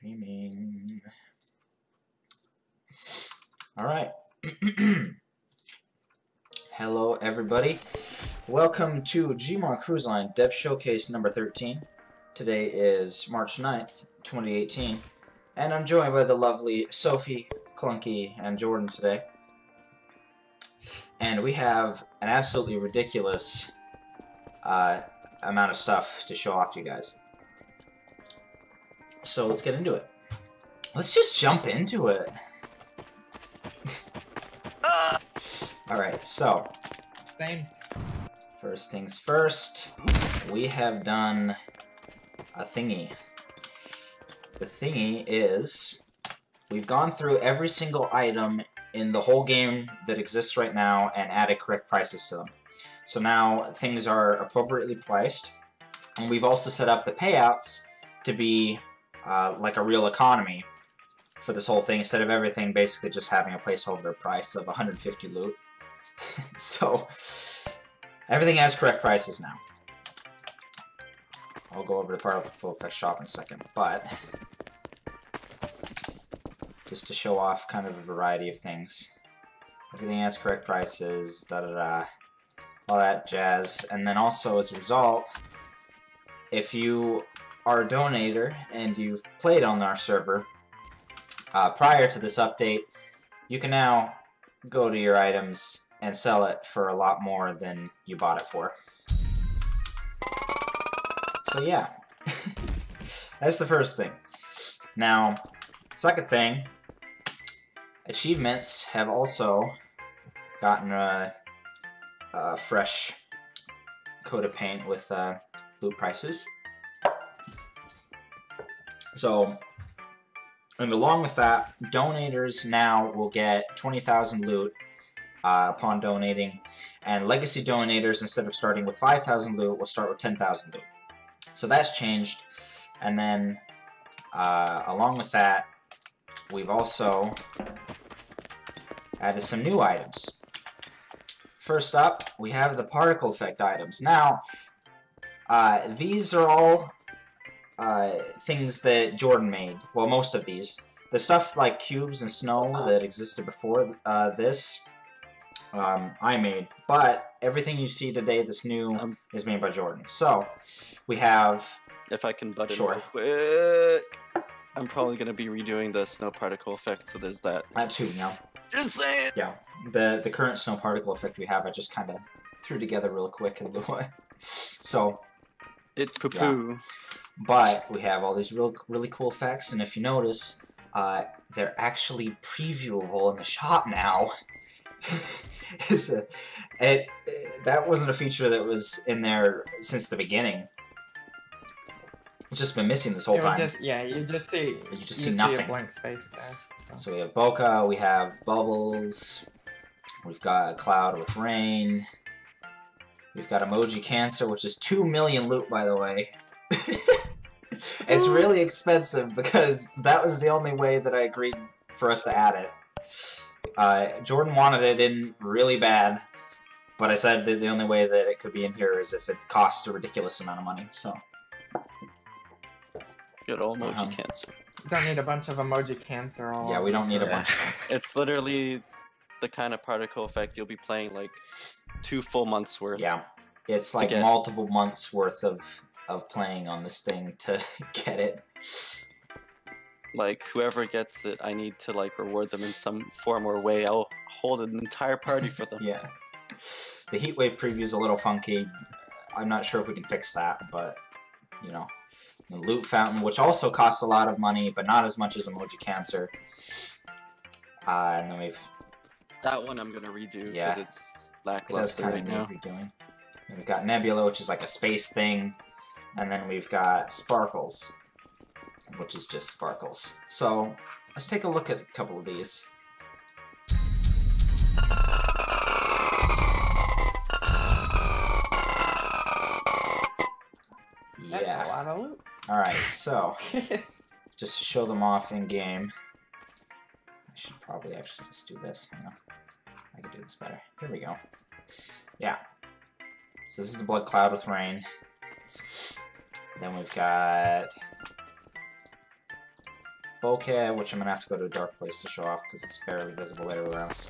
Streaming. Alright. Hello, everybody. Welcome to GMod Cruise Line Dev Showcase number 13. Today is March 9th, 2018. And I'm joined by the lovely Sophie, Clunky, and Jordan today. And we have an absolutely ridiculous amount of stuff to show off to you guys. So let's get into it. Let's just jump into it. Alright, so Same. First things first, we have done a thingy. The thingy is, we've gone through every single item in the whole game that exists right now and added correct prices to them. So now things are appropriately priced, and we've also set up the payouts to be like a real economy for this whole thing, instead of everything basically just having a placeholder price of 150 loot. So everything has correct prices now. I'll go over to Particle Effect Shop in a second, but just to show off kind of a variety of things. Everything has correct prices, da-da-da, all that jazz. And then also, as a result, if you are a donator and you've played on our server prior to this update, you can now go to your items and sell it for a lot more than you bought it for. So yeah, that's the first thing. Now, second thing, achievements have also gotten a fresh coat of paint with loot prices. So, and along with that, donators now will get 20,000 loot upon donating, and legacy donators, instead of starting with 5,000 loot, will start with 10,000 loot. So that's changed. And then, along with that, we've also added some new items. First up, we have the particle effect items. Now, these are all things that Jordan made. Well, most of these. The stuff like cubes and snow that existed before this, I made. But everything you see today that's new is made by Jordan. So, we have... If I can butt in Sure. real quick, I'm probably going to be redoing the snow particle effect, so there's that. That too, yeah. Just saying! Yeah. The current snow particle effect we have, I just kind of threw together real quick and blew away. So... It's poo-poo. Yeah. But we have all these really cool effects, and if you notice, they're actually previewable in the shop now. That wasn't a feature that was in there since the beginning. It's just been missing this whole time. You just see nothing. a blank space there. So we have bokeh, we have bubbles, we've got a cloud with rain, we've got emoji cancer, which is 2 million loot, by the way. It's really expensive because that was the only way that I agreed for us to add it. Jordan wanted it in really bad, but I said that the only way that it could be in here is if it cost a ridiculous amount of money. So Good old emoji cancer. You don't need a bunch of emoji cancer all yeah, we don't need a bunch of them. It's literally the kind of particle effect you'll be playing like 2 full months worth. Yeah, it's like multiple months worth of playing on this thing to get it. Like, whoever gets it, I need to like reward them in some form or way. I'll hold an entire party for them. Yeah. The heatwave preview is a little funky. I'm not sure if we can fix that, but, you know. The loot fountain, which also costs a lot of money, but not as much as emoji cancer. And then we've... That one I'm gonna redo, Yeah. because it's lackluster right now. Redoing. And we've got Nebula, which is like a space thing. And then we've got Sparkles, which is just sparkles. So, let's take a look at a couple of these. That's Yeah. a lot of loot. Alright, so, just to show them off in-game, I should probably actually just do this. Hang on. I can do this better. Here we go. Yeah. So this is the blood cloud with rain. Then we've got bokeh, which I'm gonna have to go to a dark place to show off because it's barely visible everywhere else.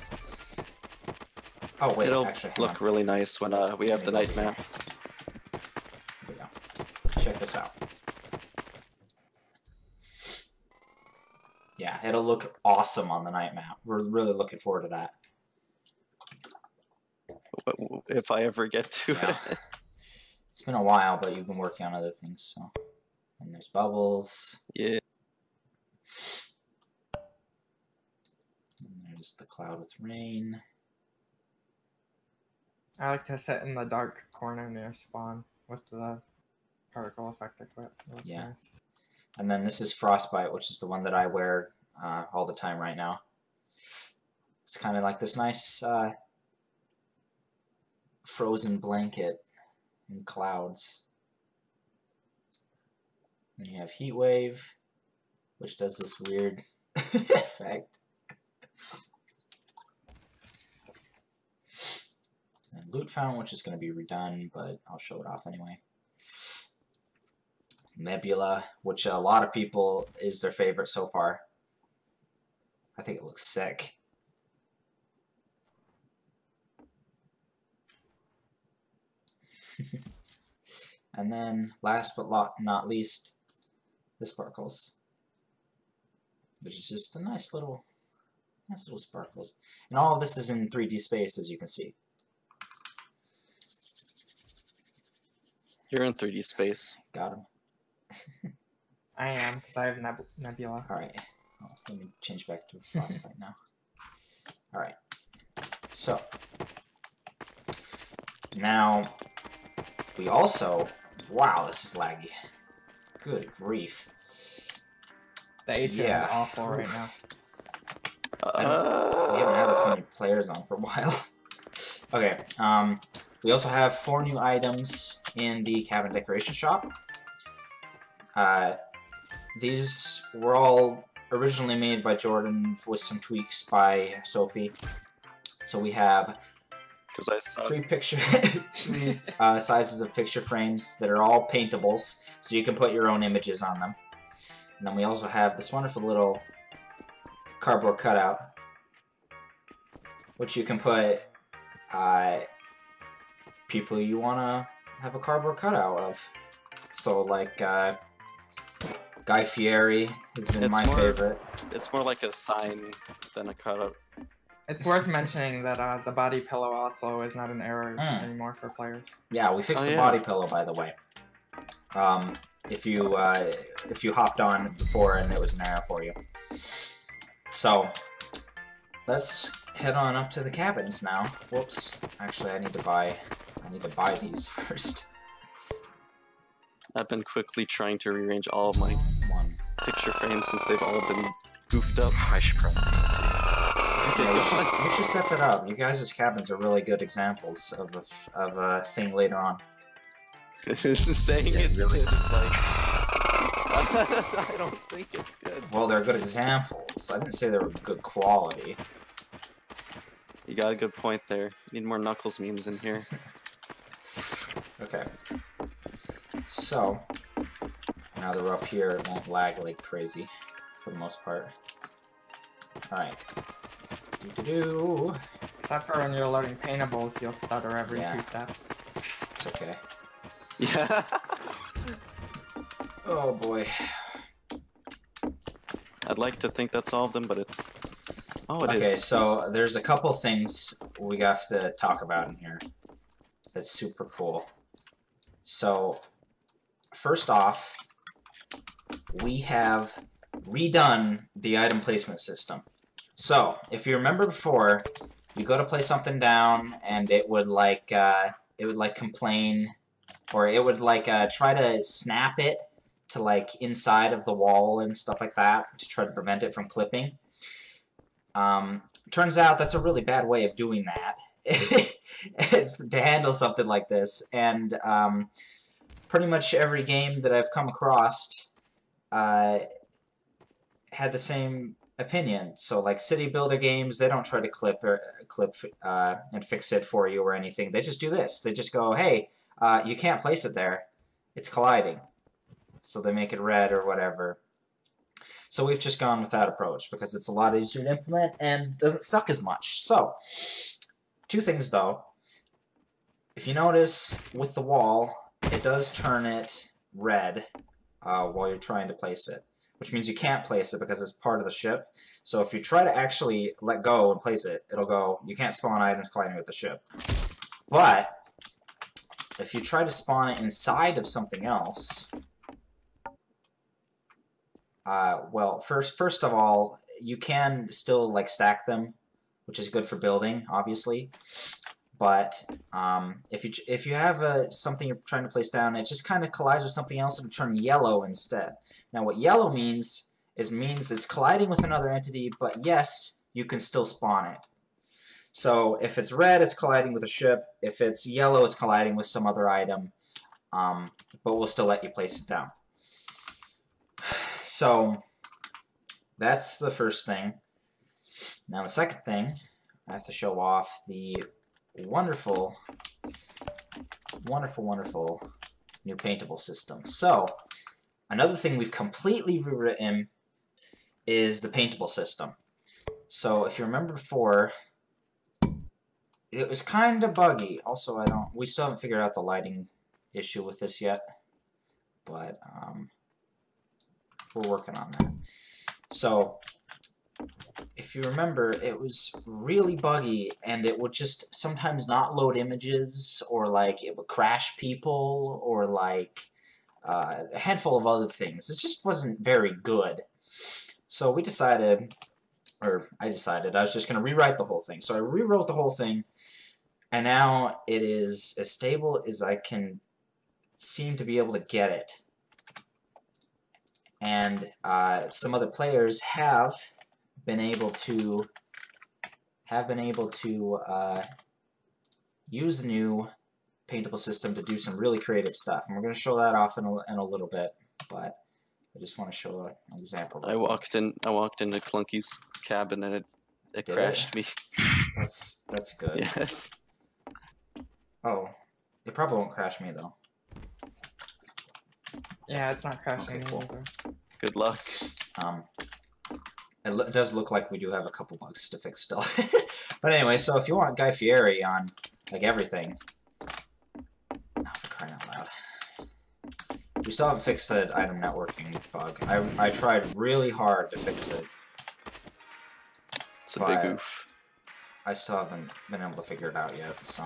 Oh wait, It'll actually, hang look on. really nice when we have the night map. Here we go. Check this out. Yeah, it'll look awesome on the night map. We're really looking forward to that. If I ever get to Yeah. it. It's been a while, but you've been working on other things, so. And there's bubbles. Yeah. And there's the cloud with rain. I like to sit in the dark corner near spawn with the particle effect equipped. That's Yeah. nice. And then this is Frostbite, which is the one that I wear all the time right now. It's kind of like this nice frozen blanket in clouds. Then you have Heatwave, which does this weird effect. And Loot Fountain, which is going to be redone, but I'll show it off anyway. Nebula, which a lot of people is their favorite so far. I think it looks sick. And then, last but not least, the sparkles, which is just a nice little sparkles. And all of this is in 3D space, as you can see. You're in 3D space. Got him. I am, because I have Nebula. Alright, well, let me change back to Frostbite now. Alright, so, now, we also, wow, this is laggy. Good grief. The atrium Yeah. is awful right now. We haven't had this many players on for a while. Okay, we also have 4 new items in the cabin decoration shop. These were all originally made by Jordan with some tweaks by Sophie. So we have Because I saw 3 sizes of picture frames that are all paintables, so you can put your own images on them. And then we also have this wonderful little cardboard cutout, which you can put people you want to have a cardboard cutout of. So like Guy Fieri has been my favorite. It's more like a sign than a cutout. It's worth mentioning that the body pillow also is not an error anymore for players. Yeah, we fixed the body pillow, by the way. If you hopped on before and it was an error for you. So let's head on up to the cabins now. Whoops. Actually, I need to buy these first. I've been quickly trying to rearrange all of my One. picture frames since they've all been goofed up. I should probably Yeah, you should set that up. You guys' cabins are really good examples of a thing later on. Saying it's really. good is like... I don't think it's good. Well, they're good examples. I didn't say they were good quality. You got a good point there. Need more Knuckles memes in here. Okay. So, now that we're up here, it won't lag like crazy, for the most part. Alright. Do-do-do. Except for when you're loading paintables, you'll stutter every 2 steps. It's okay. Yeah. Oh boy. I'd like to think that's all of them, but it's... Oh, it is. Okay, so there's a couple things we have to talk about in here that's super cool. So, first off, we have redone the item placement system. So, if you remember before, you go to place something down and it would like complain, or it would like try to snap it to like inside of the wall and stuff like that to try to prevent it from clipping. Turns out that's a really bad way of doing that to handle something like this, and pretty much every game that I've come across had the same opinion. So like city builder games, they don't try to clip and fix it for you or anything. They just do this. They just go, hey, you can't place it there. It's colliding. So they make it red or whatever. So we've just gone with that approach because it's a lot easier to implement and doesn't suck as much. So, two things though. If you notice with the wall, it does turn it red while you're trying to place it, which means you can't place it because it's part of the ship. So if you try to actually let go and place it, it'll go, you can't spawn items colliding with the ship. But if you try to spawn it inside of something else, well, first of all, you can still like stack them, which is good for building, obviously. But if you have something you're trying to place down, it just kind of collides with something else and it'll turn yellow instead. Now, what yellow means it's colliding with another entity, but yes, you can still spawn it. So if it's red, it's colliding with a ship. If it's yellow, it's colliding with some other item. But we'll still let you place it down. So that's the first thing. Now the second thing, I have to show off the wonderful, wonderful, wonderful new paintable system. So another thing we've completely rewritten is the paintable system. So if you remember before, it was kind of buggy. Also, we still haven't figured out the lighting issue with this yet, but we're working on that. So if you remember, it was really buggy, and it would just sometimes not load images, or like it would crash people, or like a handful of other things. It just wasn't very good. So we decided, or I decided, I was just going to rewrite the whole thing. So I rewrote the whole thing, and now it is as stable as I can seem to be able to get it. And some other players have been able to use the new paintable system to do some really creative stuff, and we're going to show that off in a little bit. But I just want to show an example. I walked into Clunky's cabin and it crashed me. That's good. Yes. Oh, it probably won't crash me though. Yeah, it's not crashing Okay, cool. either. Good luck. It does look like we do have a couple bugs to fix still. But anyway, so if you want Guy Fieri on like everything, oh, for crying out loud. We still haven't fixed the item networking bug. I tried really hard to fix it. It's a big oof. I still haven't been able to figure it out yet, so.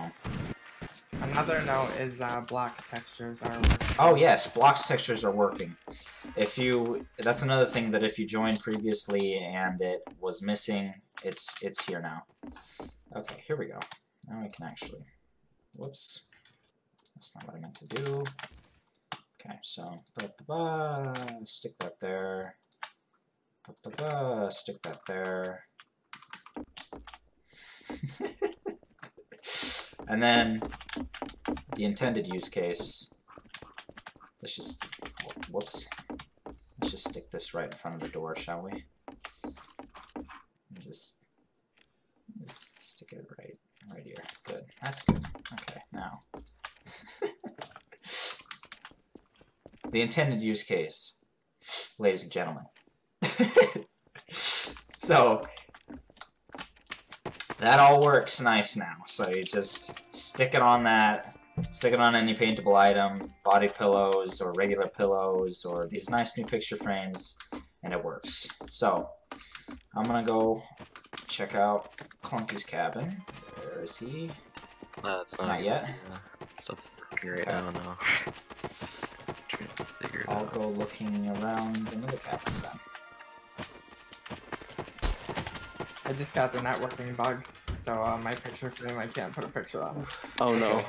Another note is blocks textures are working. Oh yes, blocks textures are working. That's another thing that if you joined previously and it was missing, it's here now. Okay, here we go. Now we can actually, whoops, that's not what I meant to do. Okay, so, stick that there. Stick that there. And then the intended use case, let's just, whoops, let's just stick this right in front of the door, shall we? Just stick it right here. Good, that's good. Okay, now. The intended use case, ladies and gentlemen. So, that all works nice now. So you just stick it on that, stick it on any paintable item, body pillows or regular pillows or these nice new picture frames, and it works. So I'm gonna go check out Clunky's cabin. Where is he? It's not yet. Stuff's working right now. No. Trying to figure it I'll out. go looking around another cabin then. I just got the networking bug, so my picture frame I can't put a picture on. Oh no.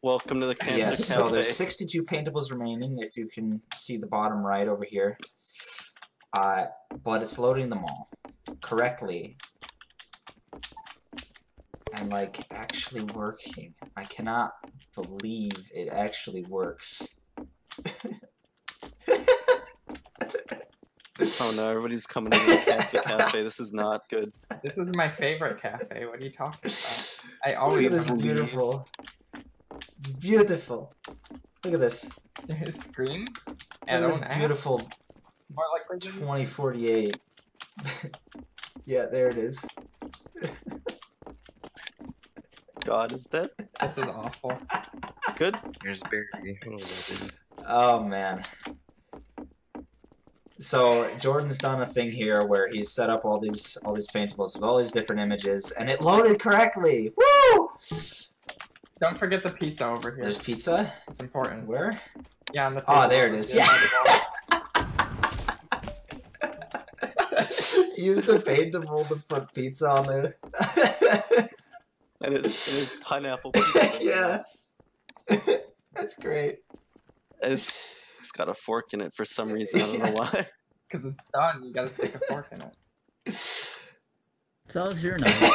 Welcome to the Cancer Yes, Cafe. so there's 62 paintables remaining, if you can see the bottom right over here. But it's loading them all correctly. And, like, actually working. I cannot believe it actually works. Oh no, everybody's coming to the Cancer Cafe. This is not good. This is my favorite cafe. What are you talking about? I Look always at this leave. beautiful. It's beautiful. Look at this. His screen. Look at this beautiful More likely than 2048. Yeah, there it is. God is dead. this is awful. Good. There's Barry. Oh, dude. Oh man. So Jordan's done a thing here where he's set up all these paintables with all these different images, and it loaded correctly. Woo! Don't forget the pizza over here. There's pizza. It's important. Where? Yeah, on the table. Oh, there it is. Yeah. Use the paintable to put pizza on there. And it's pineapple pizza. Yeah. That's great. And it's got a fork in it for some reason. I don't know why. Because it's done. You gotta stick a fork in it. That was your night.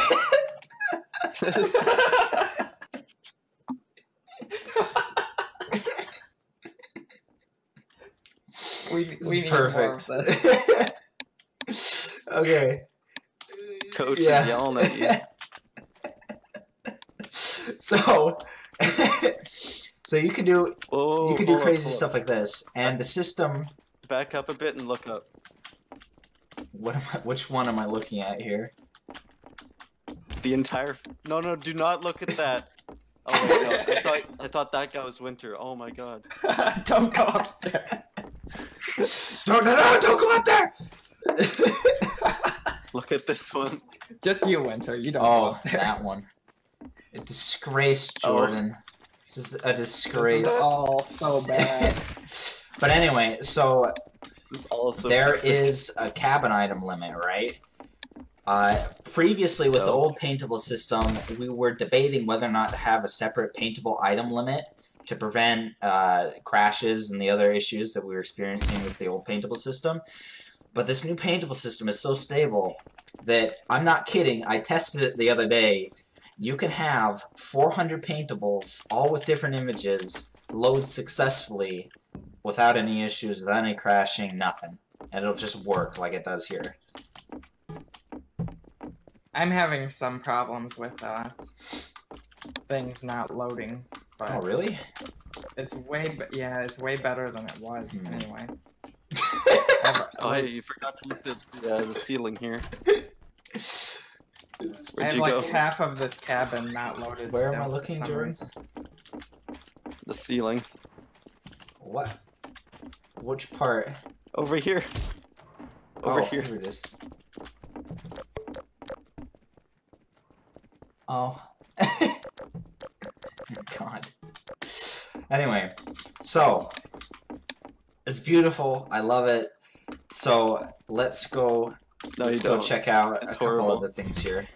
we This need is more perfect. of this. Okay. Coach Yeah. is yelling at you. So, so you can do Whoa, crazy hold up. stuff like this, and the system. Back up a bit and look up. Which one am I looking at here? The entire. No, do not look at that. Oh my god! I thought that guy was Winter. Oh my god! Don't go upstairs. Don't go up there! Look at this one. Just you, Winter. You don't go Oh, up there. that one. A disgrace, Jordan. This is a This disgrace. is all so bad. But anyway, so This is also there perfect. is a cabin item limit, right? Previously, with the old paintable system, we were debating whether or not to have a separate paintable item limit to prevent crashes and the other issues that we were experiencing with the old paintable system. But this new paintable system is so stable that, I'm not kidding, I tested it the other day. You can have 400 paintables, all with different images, load successfully without any issues, without any crashing, nothing. And it'll just work like it does here. I'm having some problems with things not loading, but Oh, really? it's it's way better than it was anyway. Oh, hey, you forgot to look at the ceiling here. I Where'd have you like go? half of this cabin not loaded. Where am still I for looking, some Jordan? reason. The ceiling. What? Which part? Over here. Over Oh, here. here it is. Oh. Oh God. Anyway, so it's beautiful. I love it. So let's go. No, let's you go don't. check out It's a couple horrible. other things here.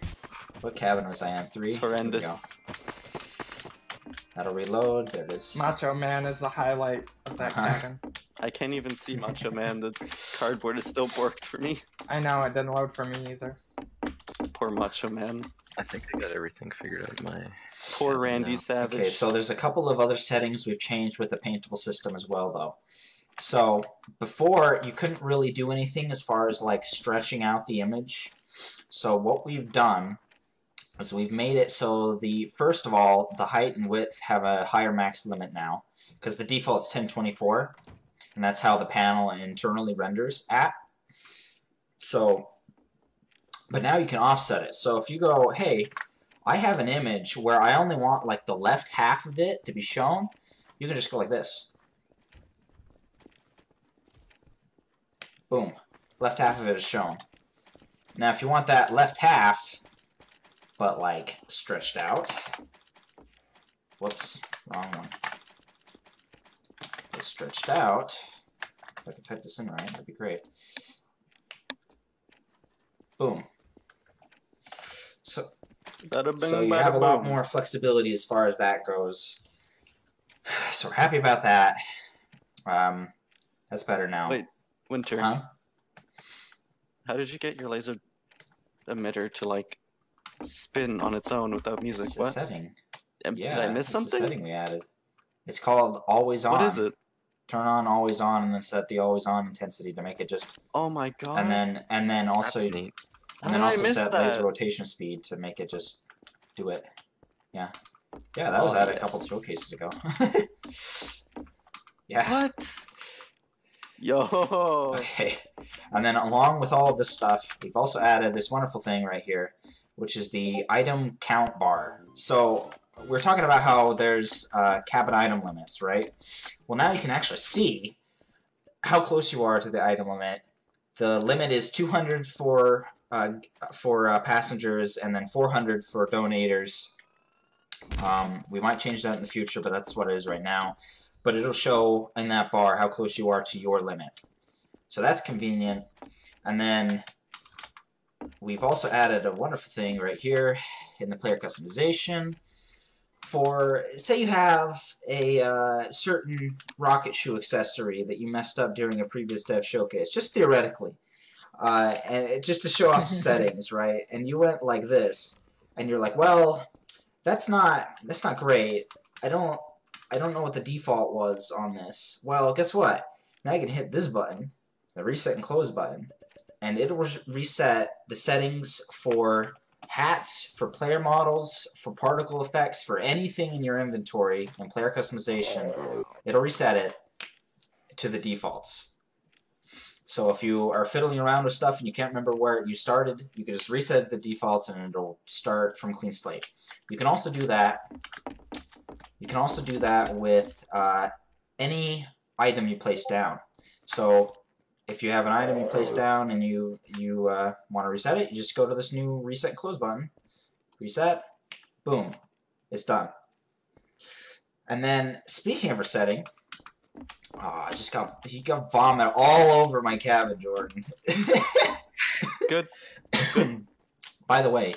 What cabin was I on? 3? It's Here we go. horrendous. That'll reload. There it is. Macho Man is the highlight of that Uh-huh. cabin. I can't even see Macho Man. The cardboard is still borked for me. I know, it didn't load for me either. Poor Macho Man. I think I got everything figured out in my. Poor cabin Randy now. Savage. Okay, so there's a couple of other settings we've changed with the paintable system as well, though. So before, you couldn't really do anything as far as like stretching out the image. So what we've done is we've made it so first of all, the height and width have a higher max limit now, because the default's 1024, and that's how the panel internally renders at. So, but now you can offset it. So if you go, hey, I have an image where I only want like the left half of it to be shown, you can just go like this. Boom. Left half of it is shown. Now if you want that left half, but like stretched out. Whoops, wrong one. It's stretched out. If I could type this in right, that'd be great. Boom. So Bada bing, you bada have a lot boom. more flexibility as far as that goes. So we're happy about that. That's better now. Wait, Winter. Huh? How did you get your laser emitter to like spin on its own without music? It's a What? setting. Did I miss it's something? a setting we added. It's called always on. What is it? Turn on always on, and then set the always on intensity to make it just. Oh my god. And then also That's neat. and then How did I also miss set that? laser rotation speed to make it just do it. Yeah. Yeah, that was Oh, added a yes. couple showcases ago. Yeah. What? Yo. Okay. And then along with all of this stuff, we've also added this wonderful thing right here, which is the item count bar. So we're talking about how there's cabin item limits, right? Well, now you can actually see how close you are to the item limit. The limit is 200 for passengers and then 400 for donators. We might change that in the future, but that's what it is right now. But it'll show in that bar how close you are to your limit. So that's convenient. And then we've also added a wonderful thing right here in the player customization. For, say you have a certain rocket shoe accessory that you messed up during a previous dev showcase, just theoretically, just to show off the settings, right? And you went like this, and you're like, well, that's not great. I don't know what the default was on this. Well, guess what? Now you can hit this button, the reset and close button, and it'll reset the settings for hats, for player models, for particle effects, for anything in your inventory and player customization. It'll reset it to the defaults. So if you are fiddling around with stuff and you can't remember where you started, you can just reset the defaults and it'll start from clean slate. You can also do that. You can also do that with any item you place down. So if you have an item you place down and you want to reset it, you just go to this new reset and close button. Reset. Boom. It's done. And then, speaking of resetting, he got vomit all over my cabin, Jordan. Good. By the way,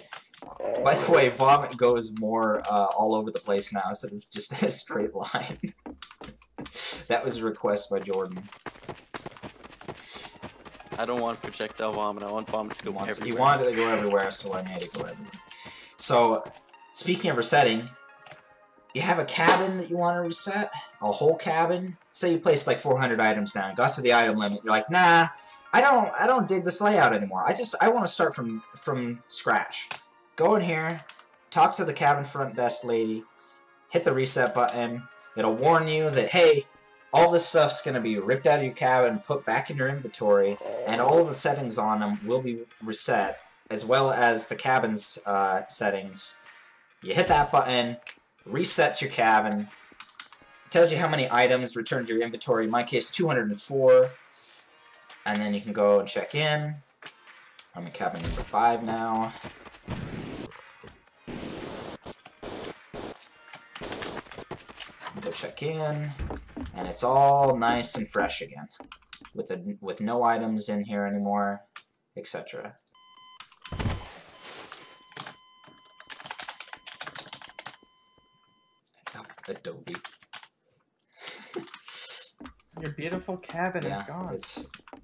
vomit goes more all over the place now instead of just a straight line. That was a request by Jordan. I don't want projectile vomit. I want vomit to go everywhere. He wanted to go everywhere, so I made it go everywhere. So, speaking of resetting, you have a cabin that you want to reset, a whole cabin. Say you placed like 400 items down, got to the item limit. You're like, nah, I don't dig this layout anymore. I want to start from scratch. Go in here, talk to the cabin front desk lady, hit the reset button. It'll warn you that, hey, all this stuff's going to be ripped out of your cabin, put back in your inventory, and all of the settings on them will be reset, as well as the cabin's settings. You hit that button, resets your cabin, tells you how many items returned to your inventory, in my case 204, and then you can go and check in. I'm in cabin number 5 now. Go check in, and it's all nice and fresh again, with no items in here anymore, etc. Adobe. Your beautiful cabin is gone.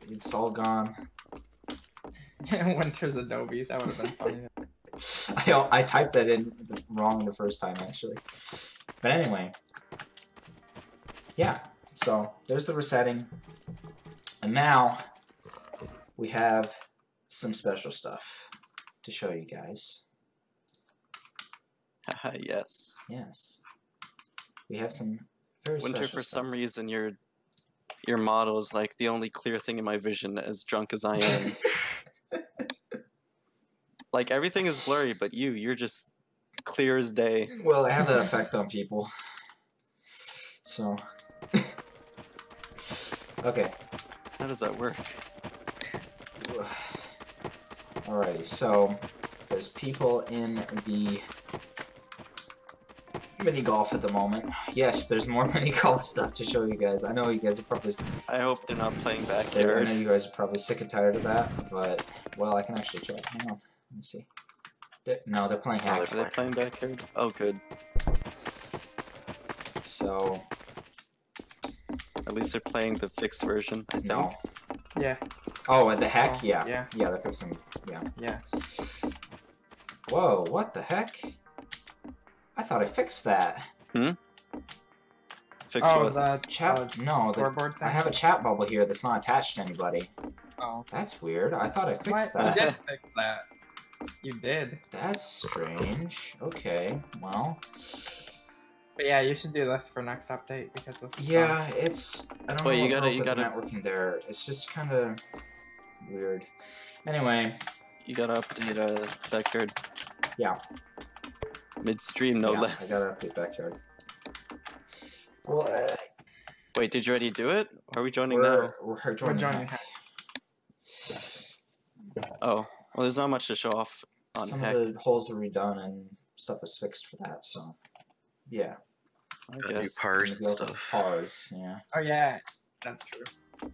It's all gone. Winter's Adobe. That would have been funny. I typed that in wrong the first time actually, but anyway. Yeah, so there's the resetting, and now we have some special stuff to show you guys. Haha, yes. Yes, we have some very Winter, special for stuff. some reason, your model is like the only clear thing in my vision, as drunk as I am. Like, everything is blurry, but you're just clear as day. Well, I have that effect on people, so. Okay. How does that work? Alrighty, so there's people in the mini golf at the moment. Yes, there's more mini golf stuff to show you guys. I know you guys are probably. I hope they're not playing I backyard. know you guys are probably sick and tired of that, but well, I can actually check. Hang on, let me see. No, they're playing hack. Are they playing backyard? Oh, good. So. At least they're playing the fixed version, I think. No. Yeah. Oh, the heck? Oh, Yeah. yeah. Yeah, they're fixing. Yeah. Yeah. Whoa! What the heck? I thought I fixed that. Fix Oh, what? the Chat? No, scoreboard thing. I have a chat bubble here that's not attached to anybody. Oh. That's weird. I thought I fixed What? that. You did fix that. You did. That's strange. Okay, well. But yeah, you should do this for next update because this is Yeah, it's... I don't Wait, know you what gotta- with the networking there. It's just kind of weird. Anyway, You gotta update Backyard yeah. midstream, no yeah, less. I gotta update Backyard. Well, Wait, did you already do it? Or are we joining now? we're joining. joining Heck. Oh, well, there's not much to show off on Some Heck. of the holes are redone and stuff is fixed for that, so yeah. I Got new guess. pars and Maybe also stuff. Pars, yeah. Oh yeah, that's true.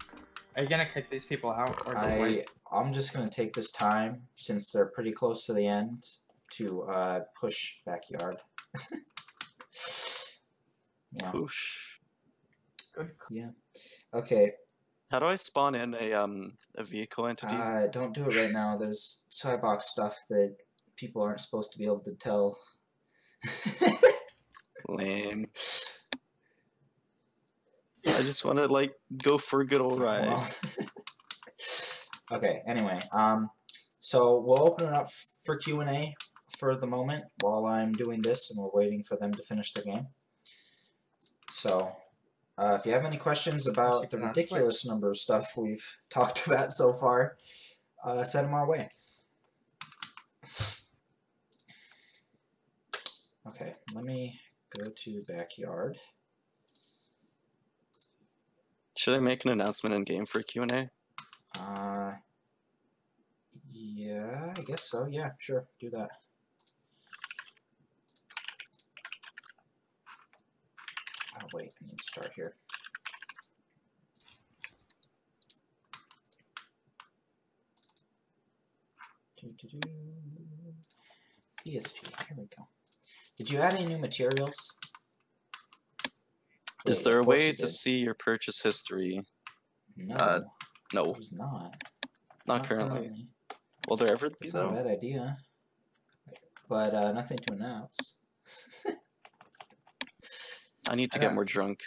Are you gonna kick these people out or just wait? I'm just gonna take this time since they're pretty close to the end to push Backyard. Yeah. Whoosh. Good. Yeah. Okay. How do I spawn in a vehicle entity? Don't do it right now. There's skybox stuff that people aren't supposed to be able to tell. Lame. I just want to like go for a good old ride. Well, okay. Anyway, so we'll open it up for Q&A for the moment while I'm doing this, and we're waiting for them to finish the game. So, if you have any questions about the ridiculous number of stuff we've talked about so far, send them our way. Okay, let me go to Backyard. Should I make an announcement in game for Q&A? Yeah, I guess so. Yeah, sure, do that. Oh wait, I need to start here. ESP, here we go. Did you add any new materials? Is Wait, there a of course way you to did. see your purchase history? No, No, there's not. not currently. Will there ever be It's not a though? bad idea, but nothing to announce. I need to get more drunk,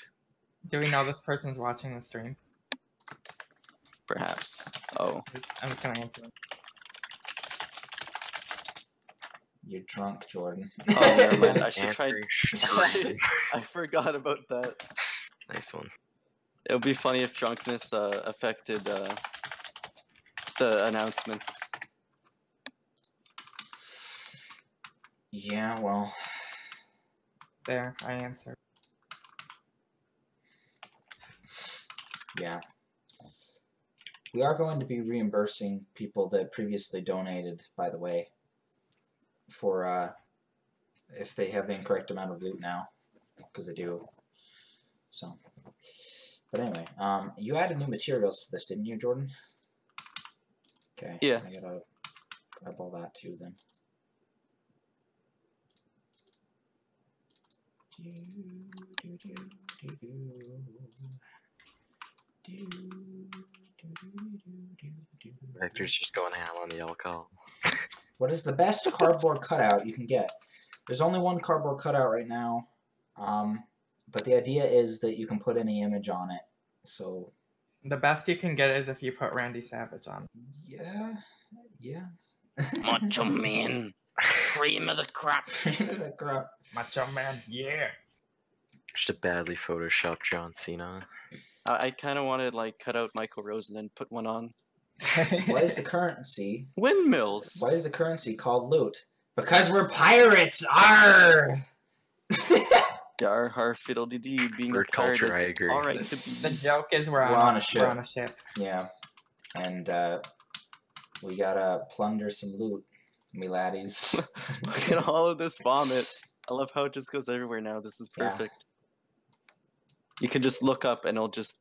Do we know this person's watching the stream? perhaps. Oh, I'm just gonna answer them. You're drunk, Jordan. oh, never mind. I should try. Andrew. I forgot about that. Nice one. It would be funny if drunkenness affected the announcements. Yeah, well, There, I answered. yeah. We are going to be reimbursing people that previously donated, by the way, for if they have the incorrect amount of loot now, because they do. So, but anyway, you added new materials to this, didn't you, Jordan? Okay. Yeah. I gotta eyeball that too, then. Vector's just going ham on the alcohol. What is the best cardboard cutout you can get? There's only one cardboard cutout right now, but the idea is that you can put any image on it. So The best you can get is if you put Randy Savage on. yeah, yeah. Macho Man, cream of the crop. The crap. Macho Man, yeah. Just a badly photoshopped John Cena. I kind of want to like cut out Michael Rosen and put one on. Why is the currency? Windmills. Why is the currency called loot? Because we're pirates. Arr! Yar har fiddle dee being Word a pirate culture, is I agree. all right to The be. joke is We're on a ship. We're on a ship. Yeah, and we gotta plunder some loot, me laddies. Look at all of this vomit. I love how it just goes everywhere now. This is Yeah. perfect. You can just look up and it'll just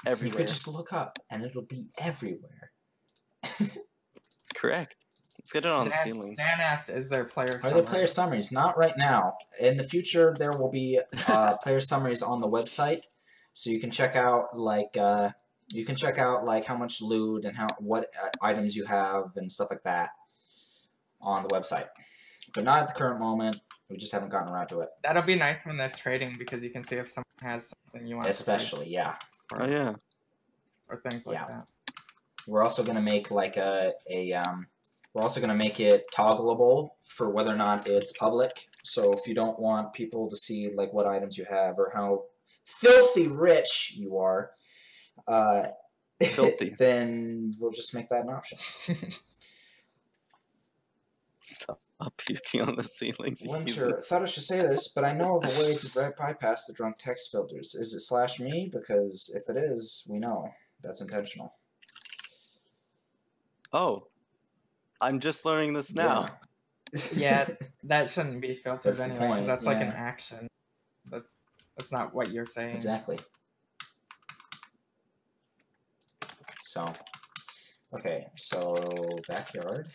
You everywhere. could just look up and it'll be everywhere. Correct. Let's get it on the Dan, ceiling. Dan asked, "Is there player?" Are there summary?" player summaries? Not right now. In the future, there will be player summaries on the website, so you can check out like how much loot and what items you have and stuff like that on the website. But not at the current moment. We just haven't gotten around to it. That'll be nice when there's trading because you can see if someone has something you want. to trade Especially, yeah. Oh yeah. or things like Yeah. that. We're also gonna make like we're also gonna make it toggleable for whether or not it's public. So if you don't want people to see like what items you have or how filthy rich you are, Filthy. then we'll just make that an option. Stop puking on the ceilings. you Winter, heathens. thought I should say this, but I know of a way to bypass the drunk text filters. Is it /me? Because if it is, we know that's intentional. Oh, I'm just learning this now. Yeah, that shouldn't be filtered That's the anyway, because point, that's like an yeah. action. That's not what you're saying. Exactly. So, okay, so backyard.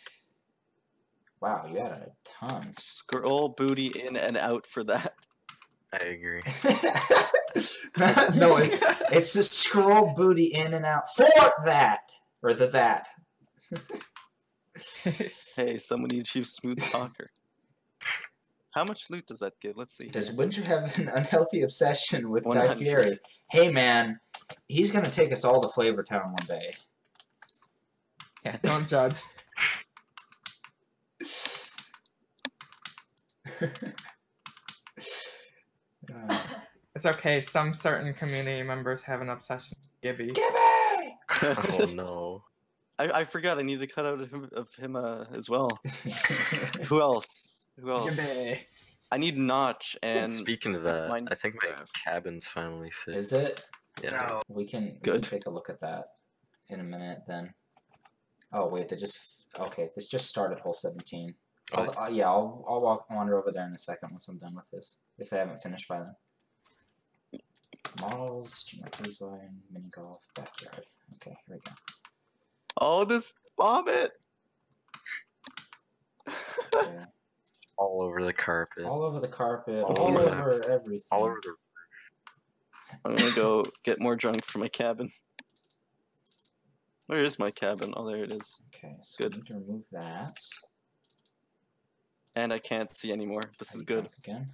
Wow, you had a ton. Scroll booty in and out for that. I agree. No, it's just scroll booty in and out for that or that. Hey, someone need Chief Smooth Talker. How much loot does that give? Let's see. Does Winter have an unhealthy obsession with Guy 100. Fieri? Hey man, he's gonna take us all to Flavor Town one day. Yeah, don't judge. It's okay. Some certain community members have an obsession with Gibby. Gibby! Oh no. I forgot I need to cut out of him as well. Who else? Who else? Gibby. I need Notch and Speaking of that, Mine- I think my cabin's finally fixed. Is it? Yeah. No. We can Good. take a look at that in a minute then. Oh wait, okay. This just started hole 17. Oh. Yeah, I'll wander over there in a second once I'm done with this. If they haven't finished by then. Models, junior cruise line, mini golf, backyard. Okay, here we go. Oh, this vomit! Okay. All over the carpet. All over the carpet, All all over over everything. All over the. I'm gonna go get more drunk for my cabin. Where is my cabin? Oh, there it is. Okay, so Good. we need to remove that. And I can't see anymore. This Are is you good. drunk again?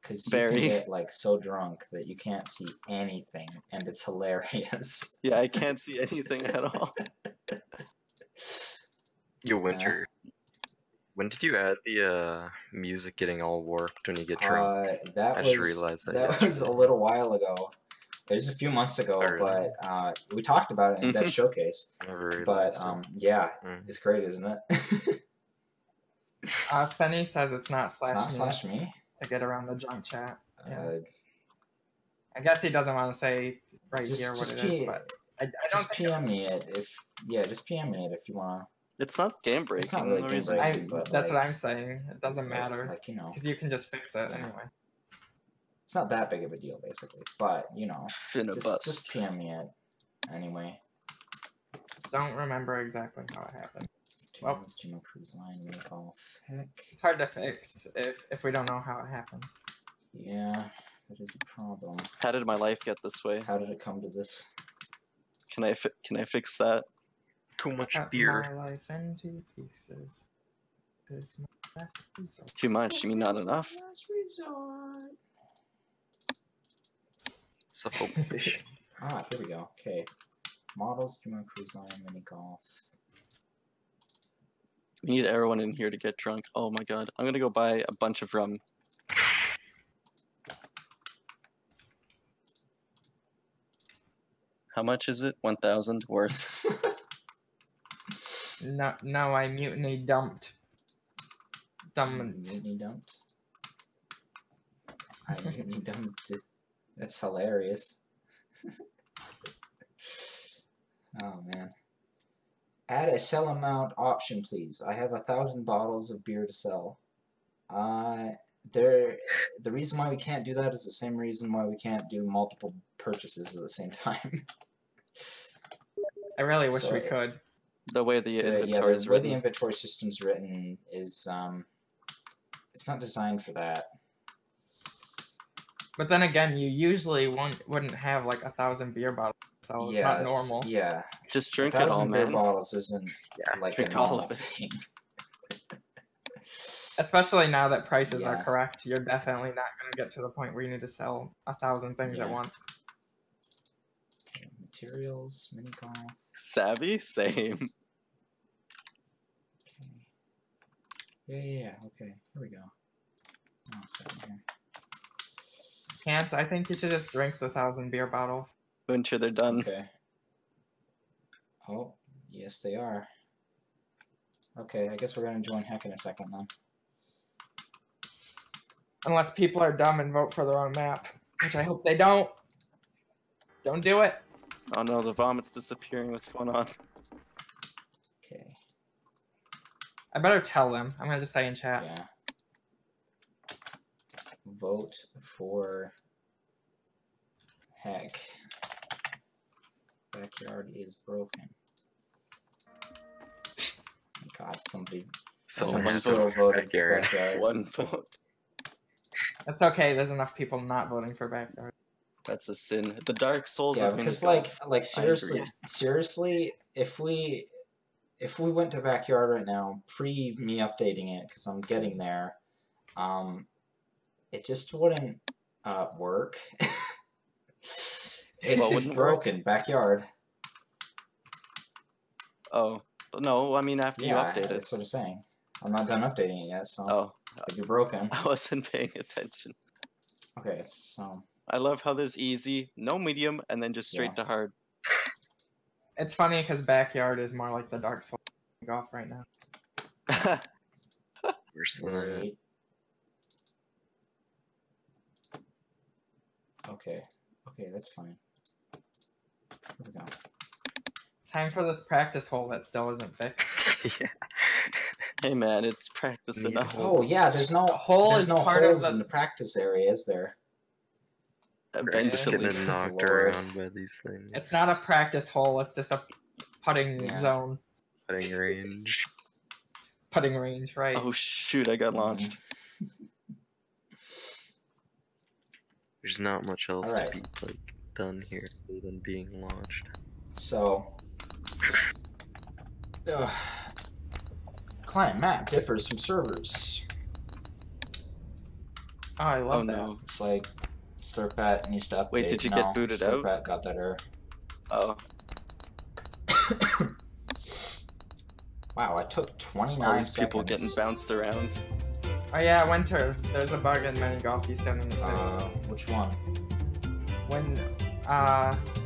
Because you Very. can get like so drunk that you can't see anything, and it's hilarious. Yeah, I can't see anything at all. Yo, Winter. When did you add the music getting all warped when you get drunk? That I was just realized that was yesterday. a little while ago. It was a few months ago, Oh, really? but we talked about it in that showcase. I never But realized it. yeah, Mm. it's great, isn't it? Fenny says it's not It's not /me /me. to get around the junk chat. Yeah. Uh, I guess he doesn't want to say right just here what just it P- is, but I don't just think PM me it just PM me it if you wanna. It's not game breaking. It's not really the game reason- breaking. But, that's what like- I'm saying. It doesn't matter Like, you know, because you can just fix it Yeah. anyway. it's not that big of a deal, basically. But you know, Finna just bust. PM me it anyway. Don't remember exactly how it happened. Well- Junior cruise line, mini golf. Heck, It's hard to fix if we don't know how it happened. yeah, that is a problem. How did my life get this way? How did it come to this? Can I fix that? Too much Cut beer. my life into pieces. This is my last resort. Too much? You mean not enough? Last resort. Suffocation. Ah, here we go. Okay. Models, junior cruise line, mini golf. We need everyone in here to get drunk. Oh my god. I'm gonna go buy a bunch of rum. How much is it? 1,000 worth. No, I mutiny dumped. Mutiny dumped. I mutiny dumped it. That's hilarious. Oh man. Add a sell amount option, please. I have 1,000 bottles of beer to sell. The reason why we can't do that is the same reason why we can't do multiple purchases at the same time. I really wish So we could. The way the inventory is the way the written. inventory system's written is it's not designed for that. But then again, you usually wouldn't have like 1,000 beer bottles, so it's not normal. Yeah, Just drink it all, 1,000 beer man. bottles isn't Yeah, like a drink all normal of it. thing. Especially now that prices are Yeah. correct, you're definitely not going to get to the point where you need to sell 1,000 things at Yeah. once. Okay, materials, mini golf. Savvy? Same. Okay. Yeah. Okay. Here we go. One second here. Can't. I think you should just drink the 1,000 beer bottles. Winter, they're done. Okay. Oh, yes, they are. Okay, I guess we're gonna join Heck in a second then. Unless people are dumb and vote for the wrong map, which I hope they don't. Don't do it. Oh no, the vomit's disappearing. What's going on? Okay. I better tell them. I'm gonna just say in chat. Yeah. Vote for Heck. Backyard is broken. God, somebody Someone's still voting voted Backyard. for Backyard. One vote. That's okay. There's enough people not voting for Backyard. That's a sin. The Dark Souls. Yeah, of because Minecraft. like seriously, if we went to Backyard right now, pre me updating it, because I'm getting there, it just wouldn't work. It's broken. Backyard. Oh no, I mean after you update it. That's what I'm saying. I'm not done updating it yet, so Oh, it'd be broken. I wasn't paying attention. Okay, so I love how there's easy, no medium, and then just straight to hard. It's funny because Backyard is more like the Dark Souls off right now. Worse than that. wait. Okay, that's fine. Here we go. Time for this practice hole that still isn't fixed. Yeah. Hey man, it's practice Need enough. Oh yeah, there's no hole there's is no part of holes the- in the practice area, is there? I'm just Eventually. getting knocked Lord. around by these things. It's not a practice hole. It's just a putting Yeah. zone. Cutting range. Putting range, right? Oh shoot, I got launched. There's not much else Alright. to be like done here other than being launched. So, client map differs from servers. Oh, I love Oh that. no. It's like Slurpat needs to update. Wait, did you get booted out? Slurpat got that error. Oh, Wow, I took 29 all these seconds. people getting bounced around. Oh yeah, Winter. There's a bug in mini golf you still need to fix. Which one?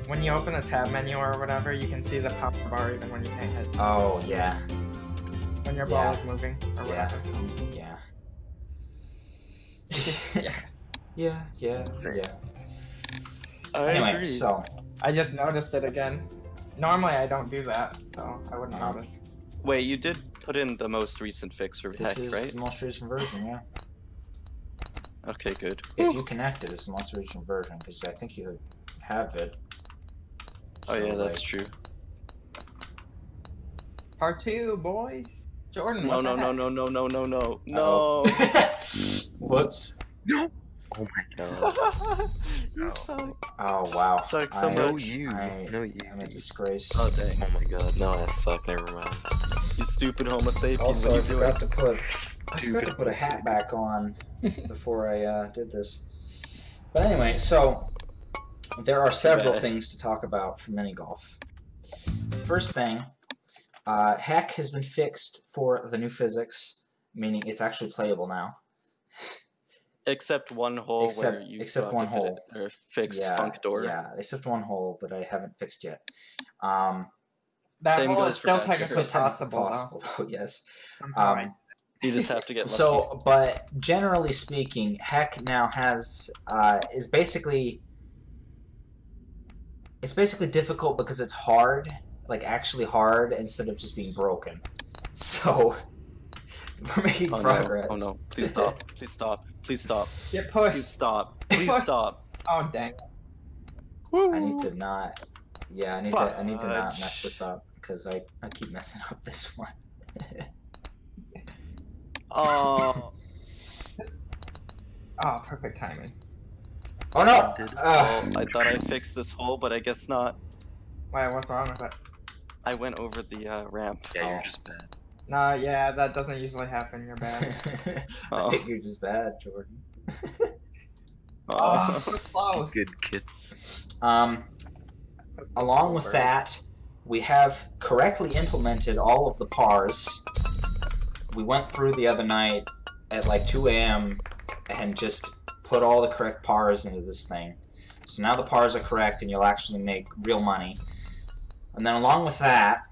When you open a tab menu or whatever, you can see the power bar even when you can't hit. Oh, yeah. When your ball Yeah. is moving or Yeah. whatever. Yeah. Yeah. Yeah. Same. Yeah. I Anyway, agree. so, I just noticed it again. Normally I don't do that, so I wouldn't Uh-huh. notice. Wait, you did put in the most recent fix for this Heck, is right? the most recent version, yeah. Okay, good. If you connect it, it's the most recent version, because I think you have it. Oh So, yeah, that's like, true. Part 2, boys. Jordan, No, what no, the no, heck? no, no, no, no, no, Uh-oh. no. Whoops. No! Oh my god. You No. suck. Oh, wow. Suck so I- much. No, you. I- No, you. I'm a disgrace. Oh dang. Oh my god. No, that sucked. Never mind. You stupid Homo sapien. Also, what I are you doing? forgot to put Stupid. a hat back on before I did this. But anyway, so there are several bad. things to talk about for mini golf. First thing, Heck has been fixed for the new physics, meaning it's actually playable now. Except one hole Except- where you except still one have to fit hole. it, or fix Yeah, Funk Door. yeah, except one hole that I haven't fixed yet. That Same hole goes is for still Backyard. technically Still technically possible, possible, yes. though. Somehow I- You just have to get lucky. So, but generally speaking, Heck now has is basically difficult because it's hard, like actually hard, instead of just being broken. So we're making Oh progress. no! Oh no! Please stop! Please stop! Please stop! Get Please pushed. stop! Please Push. stop! Oh dang. I need to not. Yeah, I need to not Fudge. mess this up because I keep messing up this one. Oh, Oh, perfect timing. Oh no! oh! I thought I fixed this hole, but I guess not. Why? What's wrong with it? I went over the ramp. Yeah, Oh. you're just bad. Nah, yeah, that doesn't usually happen. You're bad. I Oh. think you're just bad, Jordan. Oh, Oh. so close. Good kid. Along with that, we have correctly implemented all of the pars. we went through the other night at like 2 a.m. and just put all the correct pars into this thing. So now the pars are correct and you'll actually make real money. And then along with that...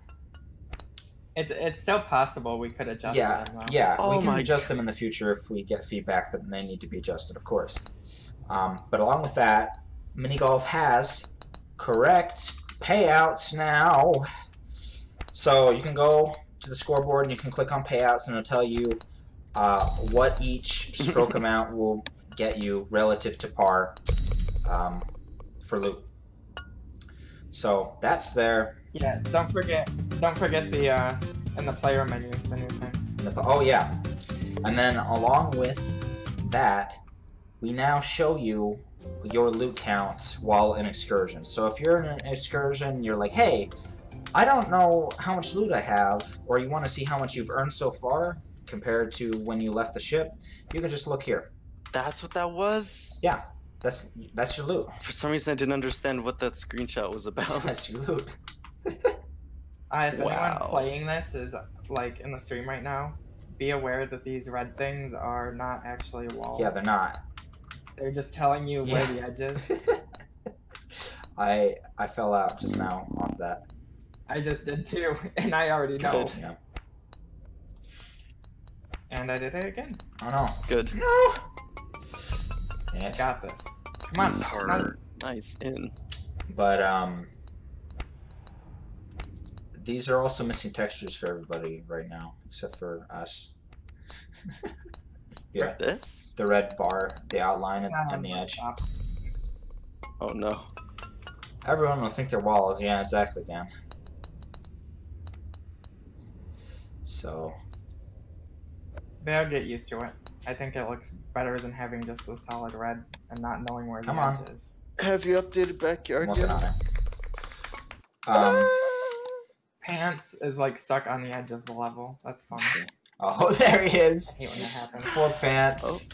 It's still possible we could adjust them, though. Yeah, Oh we can my adjust them in the future if we get feedback that they need to be adjusted, of course. But along with that, mini golf has correct payouts now. So you can go to the scoreboard and you can click on payouts and it'll tell you what each stroke amount will get you relative to par for loot. So that's there. Yeah, don't forget the in the player menu, the new thing. Oh yeah, and then along with that, we now show you your loot count while in excursion. So if you're in an excursion, you're like, hey, I don't know how much loot I have, or you want to see how much you've earned so far compared to when you left the ship, you can just look here. That's what that was? Yeah, that's your loot. For some reason I didn't understand what that screenshot was about. That's your loot. If anyone Wow. playing this is like in the stream right now, be aware that these red things are not actually walls. Yeah, they're not. They're just telling you where Yeah. the edge is. I fell out just now off that. I just did too, and I already know. Good. Yeah. And I did it again. Oh no. Good. No. Yeah. Got this. Come on. Come on. Nice in. But these are also missing textures for everybody right now, except for us. Yeah, This? the red bar, the outline, and the edge. Oh no. Everyone will think they're walls. Yeah, exactly, Dan. So, They'll get used to it. I think it looks better than having just the solid red and not knowing where Come the on. edge is. Have you updated I'm backyard working yet? on it. Pants is like stuck on the edge of the level. That's fun. Oh, there he I is. hate when that happens. Poor Pants.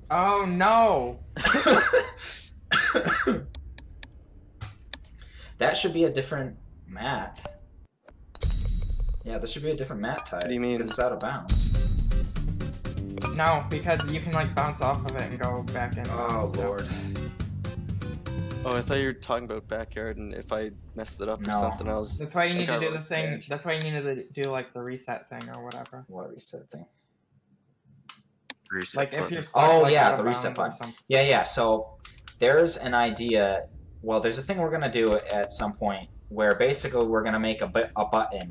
Oh no! That should be a different mat. Yeah, this should be a different mat type. What do you mean? Because it's out of bounds. No, because you can like bounce off of it and go back in. Oh, Lord. Oh, I thought you were talking about backyard, and if I messed it up or No. something, I was. That's why you need to got do really the thing. scared. That's why you need to do like the reset thing or whatever. What reset thing? Reset Like if button. you're stuck, Oh, like, yeah, out of the reset bounds or button. something. Yeah. So there's an idea. Well, there's a thing we're gonna do at some point where basically we're gonna make a button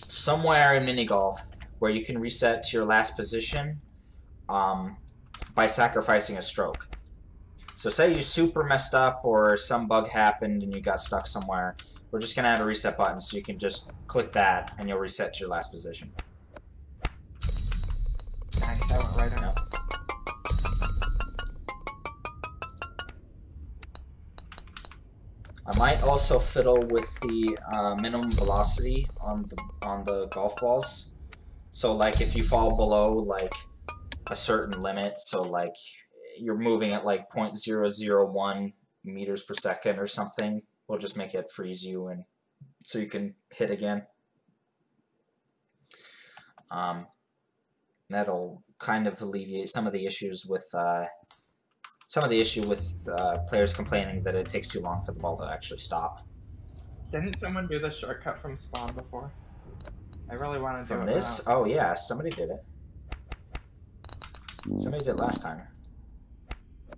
somewhere in mini golf where you can reset to your last position by sacrificing a stroke. So say you super messed up or some bug happened and you got stuck somewhere. We're just gonna add a reset button so you can just click that and you'll reset to your last position. Nice, I went right on. Yep. I might also fiddle with the minimum velocity on the golf balls. So like if you fall below like a certain limit, so like you're moving at like 0.001 meters per second or something, we'll just make it freeze you and so you can hit again. That'll kind of alleviate some of the issues with players complaining that it takes too long for the ball to actually stop. Didn't someone do the shortcut from spawn before? I really want to do From it. this? now. Oh yeah, somebody did it. Somebody did it last time.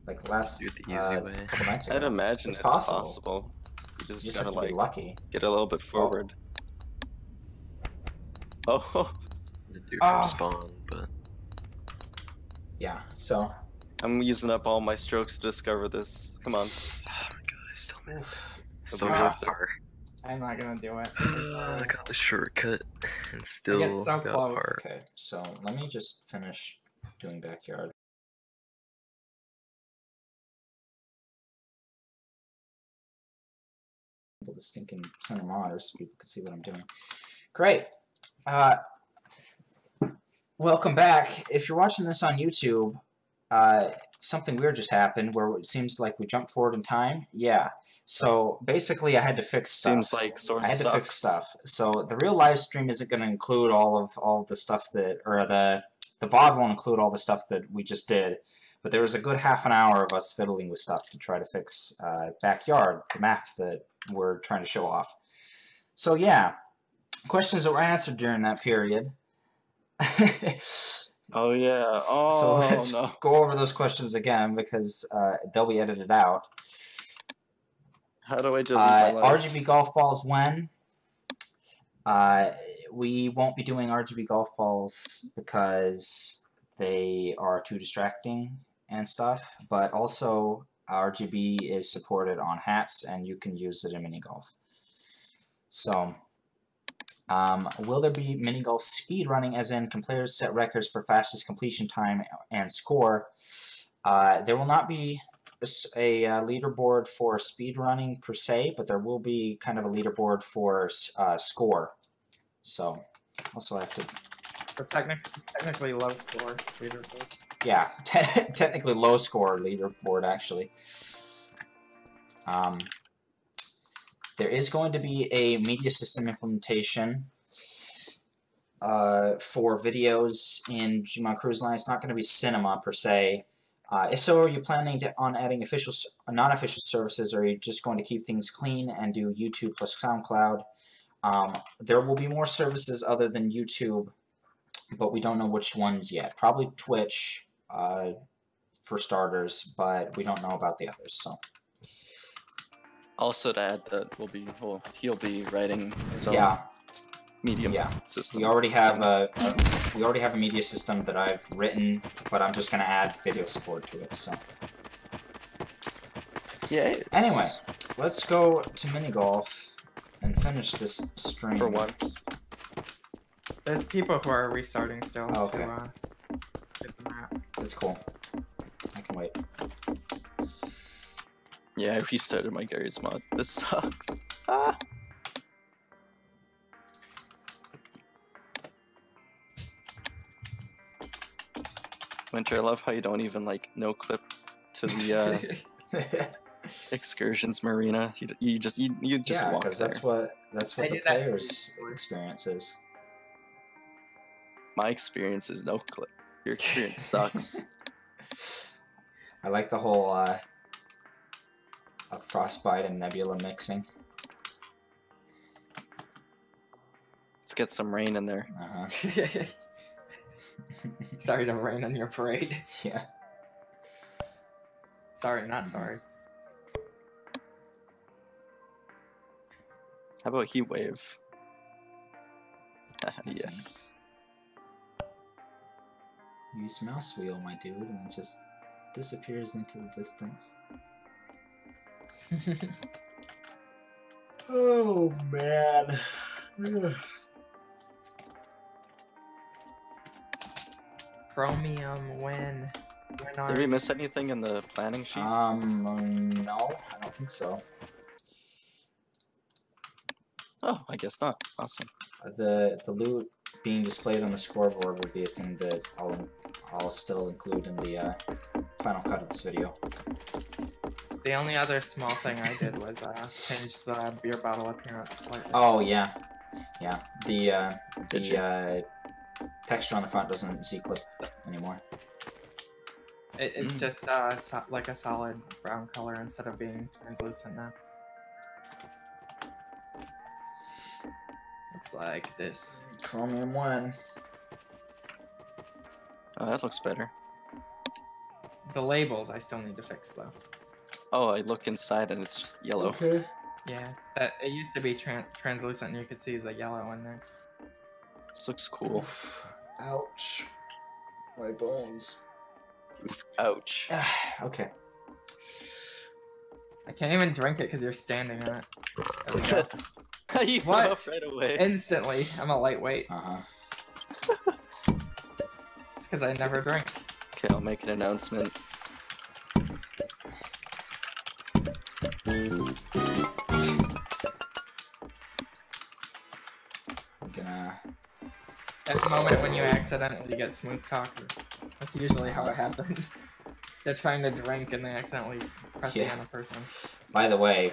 Like last Do it the easy way. couple nights ago. I'd imagine It's it's possible. possible. You You just, just gotta have to be like lucky. get a little bit forward. Oh, To do Ah. from spawn, but Yeah, so I'm using up all my strokes to discover this. Come on. oh my god, I still missed. It'll Still be got worth it. par. I'm not gonna do it. I got the shortcut and still so got close. par. okay, so let me just finish doing backyard. The stinking center monitor so people can see what I'm doing. Great. Welcome back. If you're watching this on YouTube, something weird just happened where it seems like we jumped forward in time. Yeah. So basically, I had to fix stuff. Seems like Source I had to sucks. fix stuff. So the real live stream isn't going to include all of the stuff that, or the VOD won't include all the stuff that we just did. But there was a good half an hour of us fiddling with stuff to try to fix Backyard, the map that we're trying to show off. So yeah, questions that were answered during that period. Oh yeah. Oh So let's no. go over those questions again because they'll be edited out. How do I delete my life? RGB golf balls when? We won't be doing RGB golf balls because they are too distracting and stuff, but also RGB is supported on hats and you can use it in mini golf. So, will there be mini golf speed running, as in can players set records for fastest completion time and score? There will not be a leaderboard for speed running per se, but there will be kind of a leaderboard for score. So, also I have to... For technically low score leaderboard. Yeah, technically low score leaderboard, actually. There is going to be a media system implementation for videos in GMod Cruise Line. It's not going to be cinema per se. If so, are you planning on adding official, non-official services, or are you just going to keep things clean and do YouTube plus SoundCloud? There will be more services other than YouTube, but we don't know which ones yet. Probably Twitch for starters, but we don't know about the others. So. Also to add that he'll be writing his own medium system. We already have a media system that I've written, but I'm just gonna add video support to it. So. Yeah. Anyway, let's go to mini golf and finish this stream for once. There's people who are restarting still to get the map. That's cool. I can wait. Yeah, I restarted my Gary's mod. This sucks. Ah. Winter, I love how you don't even like no clip to the excursions marina. You just walk there. that's what the players' experience is. My experience is no clip. Your experience sucks. I like the whole Frostbite and Nebula mixing. Let's get some rain in there. Sorry to rain on your parade. Yeah. Sorry, not sorry. How about heat wave? Yes. Use mouse wheel, my dude, and it just disappears into the distance. Oh man. Chromium when Did we miss anything in the planning sheet? No, I don't think so. Oh, I guess not. Awesome. The loot being displayed on the scoreboard would be a thing that I'll still include in the final cut of this video. The only other small thing I did was change the beer bottle appearance slightly. Oh yeah, yeah. The texture on the front doesn't Z-clip anymore. It's just like a solid brown color instead of being translucent now. Looks like this. Chromium 1. Oh, that looks better. The labels I still need to fix though. Oh, I look inside and it's just yellow. Okay. Yeah, it used to be translucent and you could see the yellow in there. This looks cool. Oof. Ouch. My bones. Oof. Ouch. Okay. I can't even drink it because you're standing on it. There we go. You fell off right away. Instantly. I'm a lightweight. It's because I never drink. Okay, I'll make an announcement. I'm gonna... At the moment when you accidentally get smooth talk, that's usually how it happens. They're trying to drink and they accidentally press the on a person. By the way,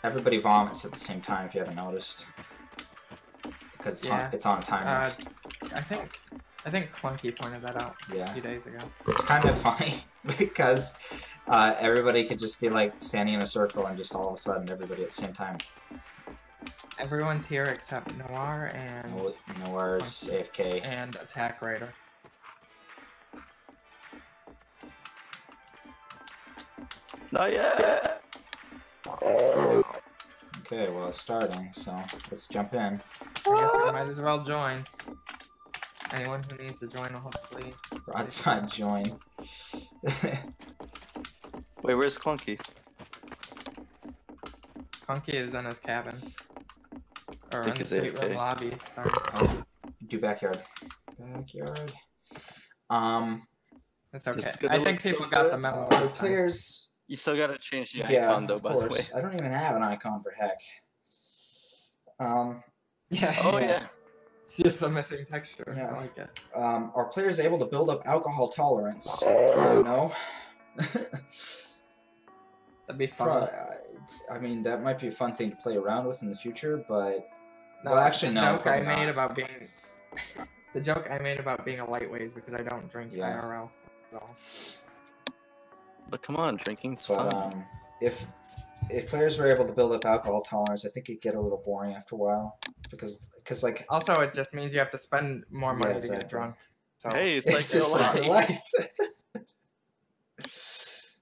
everybody vomits at the same time if you haven't noticed. Because it's on timer. I think Clunky pointed that out a few days ago. It's kind of funny because everybody could just be like standing in a circle and just all of a sudden everybody at the same time. Everyone's here except Noir and... Noir's AFK. And Attack Raider. Not yet! Okay, well it's starting, so let's jump in. I guess I might as well join. Anyone who needs to join will hopefully... Broadside join. Wait, where's Clunky? Clunky is in his cabin. Or think in the it's stateroom AFK. lobby, sorry. Oh, do backyard. Backyard. That's okay. It's gonna I think look so people got the good. memo. The this time. players... You still gotta change the Yeah, icon though, of by the way. course. I don't even have an icon for heck. Yeah. Oh yeah. It's just a missing texture. Yeah. I like it. Are players able to build up alcohol tolerance? No. That'd be fun. I mean, that might be a fun thing to play around with in the future, but... No, well, actually, no, the joke I probably made not. about being... The joke I made about being a lightweight is because I don't drink IRL at all. But come on, drinking's But, fun. if players were able to build up alcohol tolerance, I think it'd get a little boring after a while. Because like... Also, it just means you have to spend more money to exactly. get drunk. So, Hey, it's It's just like like real life. life.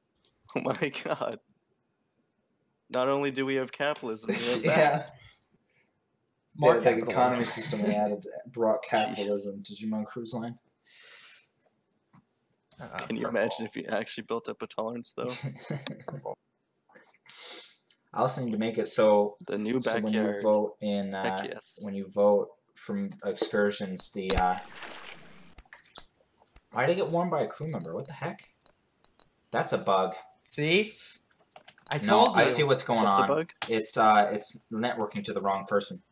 Oh my god. Not only do we have capitalism, we have Yeah. that. More The capitalism. economy system we added brought capitalism to GMod Cruise Line. Can you imagine if you actually built up a tolerance though? I also need to make it so, The new so when you backyard. vote in Heck yes. when you vote from excursions, the why'd I get warned by a crew member? What the heck? That's a bug. See? I No, told you. I see what's going What's on. a bug? It's networking to the wrong person.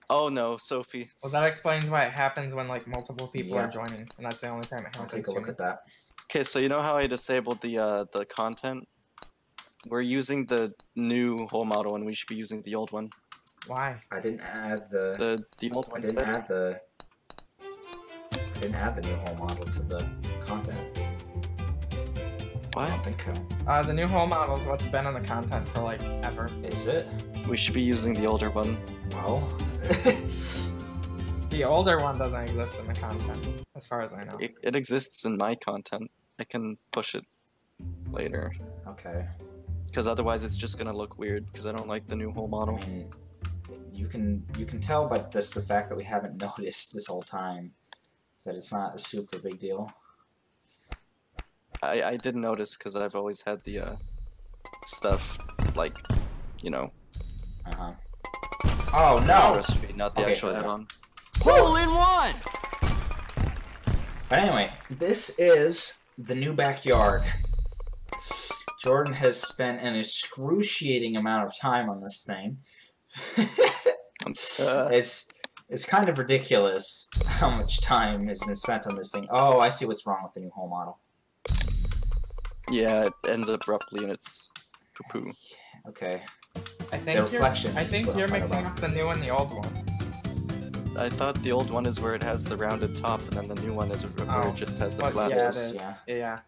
Oh no, Sophie. Well, that explains why it happens when like multiple people Yeah. are joining, and that's the only time it I'll happens. take a look at that. Okay, so you know how I disabled the content? We're using the new whole model and we should be using the old one. Why? I didn't add the The old I one's didn't better. add the new whole model to the content. I What? don't think so. The new whole model is what's been in the content for like ever. Is it? We should be using the older one. Well, The older one doesn't exist in the content, as far as I know. It exists in my content. I can push it later. okay. Because otherwise it's just gonna look weird, because I don't like the new whole I model. mean, you can tell by just the fact that we haven't noticed this whole time that it's not a super big deal. I didn't notice because I've always had the stuff, like, you know, Uh-huh. Oh this no! recipe, not the Okay, actual okay. add-on. Hole in one! But anyway, this is the new backyard. Jordan has spent an excruciating amount of time on this thing. It's kind of ridiculous how much time has been spent on this thing. Oh, I see what's wrong with the new whole model. Yeah, it ends abruptly and it's poo-poo. Okay. I think The reflections I is think what you're I'm talking mixing about. up the new and the old one. I thought the old one is where it has the rounded top, and then the new one is where Oh, it just has the But flat yeah, it base. is. Yeah. Yeah.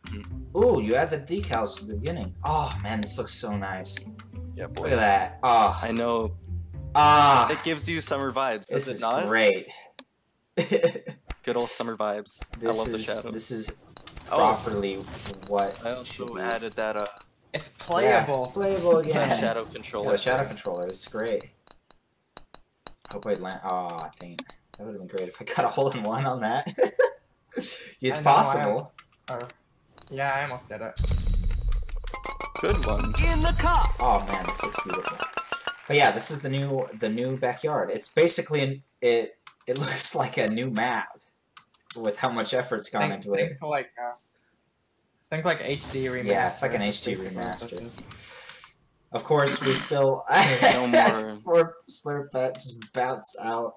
Ooh, you add the decals from the beginning. Oh man, this looks so nice. Yeah, boy. Look at that. Oh. I know. Ah. It gives you summer vibes, does This it is not? great. Good old summer vibes. I love the shadow. This is Oh. properly what I it should also be. added that It's Yeah, playable. it's playable again. shadow Yeah, controller. the shadow controller is great. Hope I'd land. Oh, dang it. That would have been great if I got a hole in one on that. It's I know, possible. Yeah, I almost did it. Good one. In the cup! Oh man, this looks beautiful. But yeah, this is the new backyard. It's basically it looks like a new map with how much effort's gone into it. Think like HD remaster. Yeah, it's like an That's HD basically what remaster. this is. Of course, we still No more. Poor Slurpet just bounced out.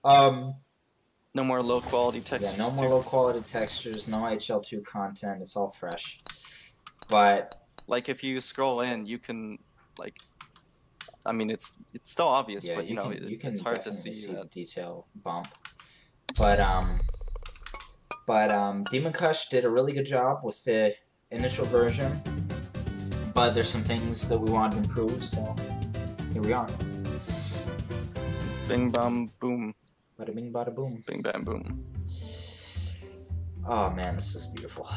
No, No more low quality textures. Yeah, no more low quality textures, no HL2 content, it's all fresh. But like if you scroll in, you can like, I mean it's still obvious, yeah, but you know you can it's hard to definitely see that. the detail bump. But Demon Kush did a really good job with the initial version. But there's some things that we wanted to improve, so here we are. Bing bam boom. Bada bing bada boom. Bing bam boom. Oh man, this is beautiful.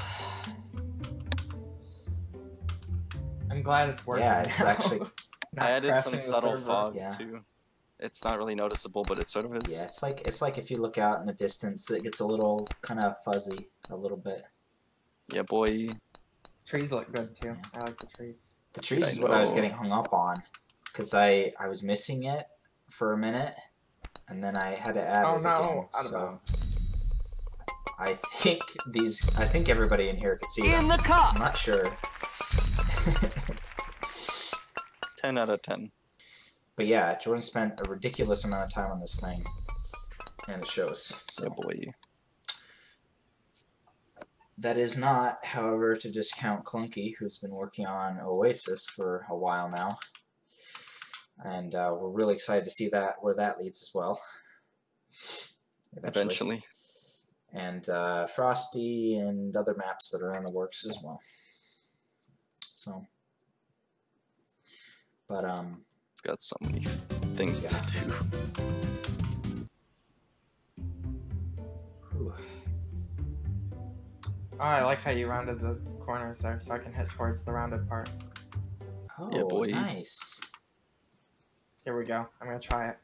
I'm glad it's working. Yeah, it's now. actually. Not I added crashing some the subtle server. fog Yeah. too. It's not really noticeable, but it sort of is. Yeah, it's like if you look out in the distance, it gets a little kind of fuzzy, a little bit. Yeah, boy. Trees look good too. I like the trees. The trees is what I was getting hung up on, because I was missing it for a minute, and then I had to add it again. Out of So bounds. I think everybody in here could see them. In the cup. I'm not sure. 10 out of 10. But yeah, Jordan spent a ridiculous amount of time on this thing, and it shows. So. Yeah, boy. That is not, however, to discount Clunky, who's been working on Oasis for a while now. And we're really excited to see where that leads as well. Eventually. And Frosty and other maps that are in the works as well. So, but got so many things to do. Whew. Oh, I like how you rounded the corners there, so I can hit towards the rounded part. Oh, Yeah, boy. Nice. Here we go. I'm gonna try it.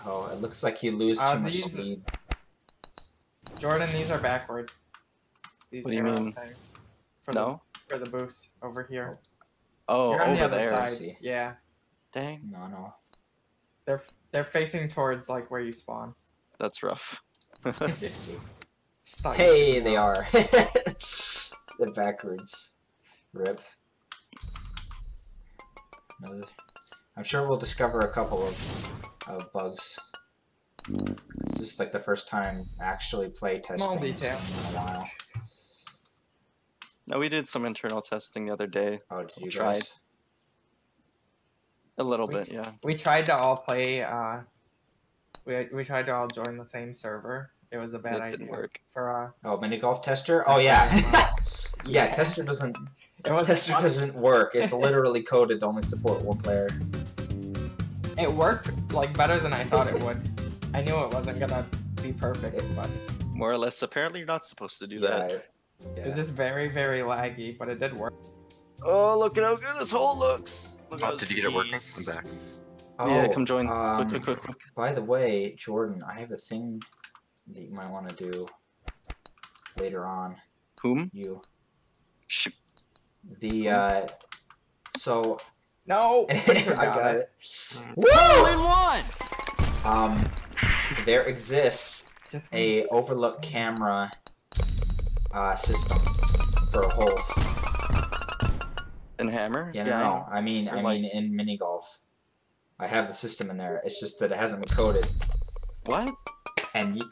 Oh, it looks like you lose too much these- speed. Jordan, these are backwards. These What do you arrow mean? things. For No? for the boost over here. Oh, You're on over the other there. I side. see. Yeah, Dang, No. they're facing towards like where you spawn. that's rough. I see. Just thought Hey, you'd they know. are. They're backwards. Rip. Another. I'm sure we'll discover a couple of bugs. This is like the first time actually play Small testing detail. in a while. No, we did some internal testing the other day. Oh, did you Tried. guys? A little We- bit, yeah. We tried to all play. We tried to all join the same server. It was a bad It idea. didn't work. For Oh, mini golf tester? Oh yeah. Yeah, tester doesn't it was tester fun. doesn't work. It's literally coded to only support one player. It worked like better than I thought it would. I knew it wasn't gonna be perfect, but More or less, apparently you're not supposed to do Yeah, that. it was just very, very laggy. But it did work. Oh, look at how good this hole looks! Look Oh, at did you get it working? I'm back. Yeah, come join. Quick. By the way, Jordan, I have a thing that you might want to do later on. Whom? You. Shh. The, so... No, I got it. Hole in one. There exists Just a overlook camera system for holes. And hammer? Yeah, no. I mean Or like- in mini golf. I have the system in there. It's just that it hasn't been coded. What? And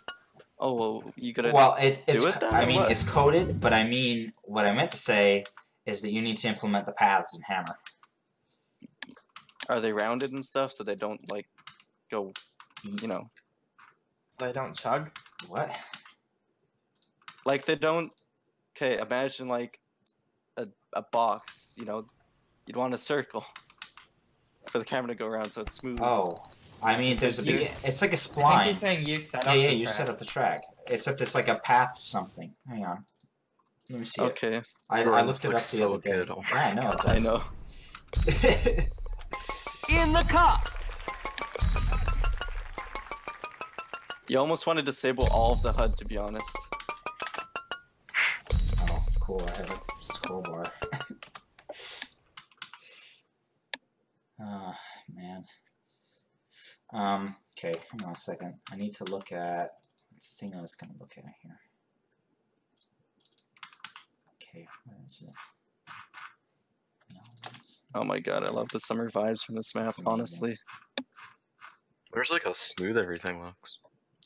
Oh, well, you gotta. well, it's do it then, I or mean what? it's coded, but I mean what I meant to say is that you need to implement the paths in Hammer. Are they rounded and stuff so they don't like go? You know, they don't chug. What? like they don't. Okay, imagine like a box. You know, you'd want a circle for the camera to go around so it's smooth. Oh, I mean there's a big. It's like a I think spline. he's saying you set Yeah, up. yeah, the you track. set up the track. Except it's like a path something. Hang on. Let me see it. Okay, I Jordan, looked this it up looks the so other day. good, oh Yeah, I know it I does. know. In the cup. You almost want to disable all of the HUD, to be honest. Oh, cool. I have a scroll bar. Oh, man. Okay, hang on a second. I need to look at the thing I was going to look at here. Okay, where is it? No, it's- Oh my god, I love the summer vibes from this map. It's amazing. Honestly, Where's like how smooth everything looks?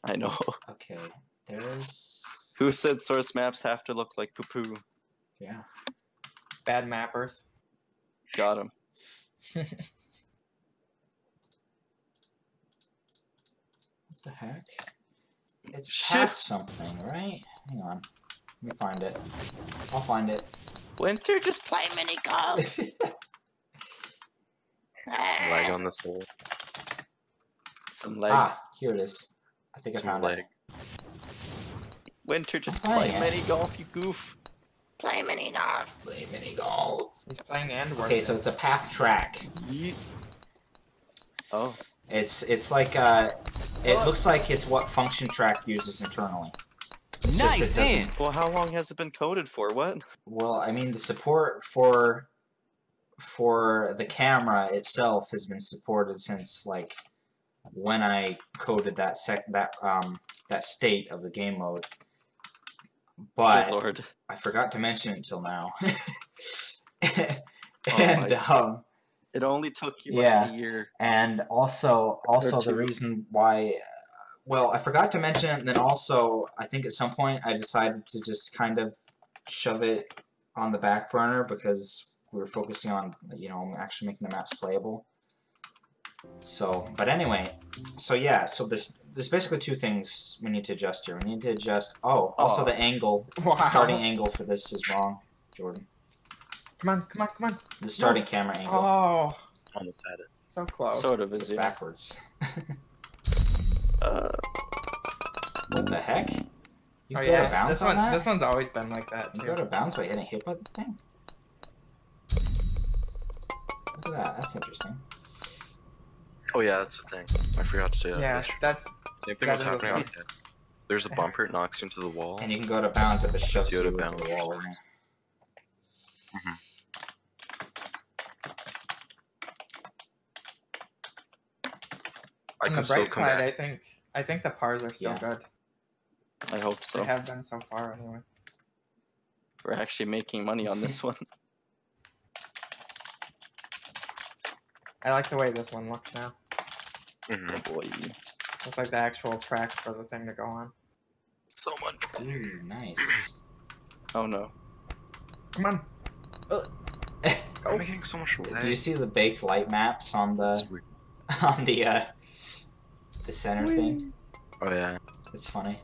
I know. Okay, there's... Who said source maps have to look like poo-poo? Yeah. Bad mappers. Got him. What the heck? It's Shift. past something, right? Hang on. Let me find it. I'll find it. Winter, just play mini golf. Some lag on this hole. Some leg. Ah, here it is. I think I Some found leg. it. Winter, just I'm play playing it. mini golf, you goof. Play mini golf. Play mini golf. He's playing and working. Okay, so it's a path track. Yeet. Oh. It's like it looks like it's what function track uses internally. It's just Nice it doesn't. in. Well, how long has it been coded for? What? Well, I mean, the support for the camera itself has been supported since like when I coded that that state of the game mode. Good But lord. I forgot to mention it till now. Oh and my- It only took you yeah. like a year. and also the two. reason why. Well, I forgot to mention it, and then also, I think at some point I decided to just kind of shove it on the back burner because we were focusing on, you know, actually making the maps playable. So, but anyway, so yeah, so there's basically two things we need to adjust here. We need to adjust, also the angle, Wow. the starting angle for this is wrong, Jordan. Come on, come on, come on. The starting camera angle, Oh, Almost had it. so close. Sort of, it's is it? backwards. Uh, What the heck? You Oh go to yeah, bounce this on that? one's always been like that You too. go to bounce by getting hit by the thing? Look at that, that's interesting. Oh yeah, that's the thing. I forgot to say that. Yeah, That's- that's Same thing that was is a happening on thing. hit. There's a bumper, it knocks you into the wall. And you can go to bounds if it shoves you you go into to the bounds. wall. Isn't it? I on can the still bright come side. back. I think the pars are still Yeah. good. I hope so. They have been so far anyway. We're actually making money on this one. I like the way this one looks now. Mhm. Boy. Looks like the actual track for the thing to go on. So much. Ooh, nice. Oh no. Come on. I'm getting so much lag. Do you see the baked light maps on That's the weird. on the center thing? Oh yeah. It's funny.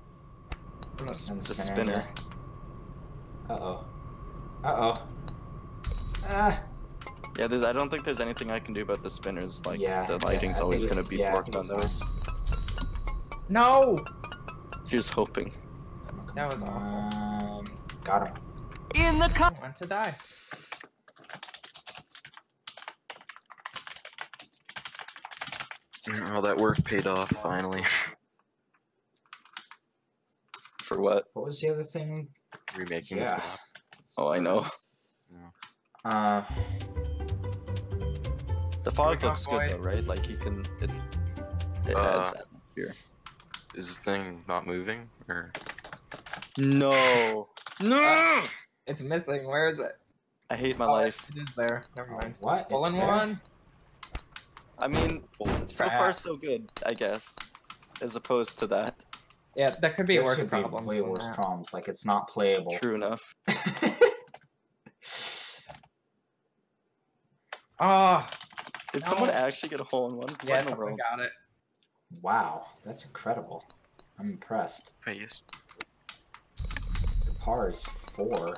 The, And the spinner. spinner. Uh-oh. Uh-oh. Ah! Yeah, I don't think there's anything I can do about the spinners. Like, Yeah, the lighting's I always think going to be yeah, I worked think on it's those. No. Here's hoping. Come That was on. Got him. In the I cup. want to die. Oh, that work paid off finally. For what? What was the other thing? Remaking this Yeah. map. Oh, I know. The fog go, looks good though, boys. right? Like you can, it Uh, adds atmosphere. Is this thing not moving? Or No! No! It's missing. Where is it? I hate my Oh, life. It is there. Never mind. What? Hole It's in there? one. I mean, so Crap. far so good, I guess. As opposed to that. Yeah, that could be There worse should be problems. way than worse that. problems. Like it's not playable. True enough. Oh, Did No. someone actually get a hole in one? What yeah, in the someone world? got it. Wow, that's incredible. I'm impressed. face? The par is 4.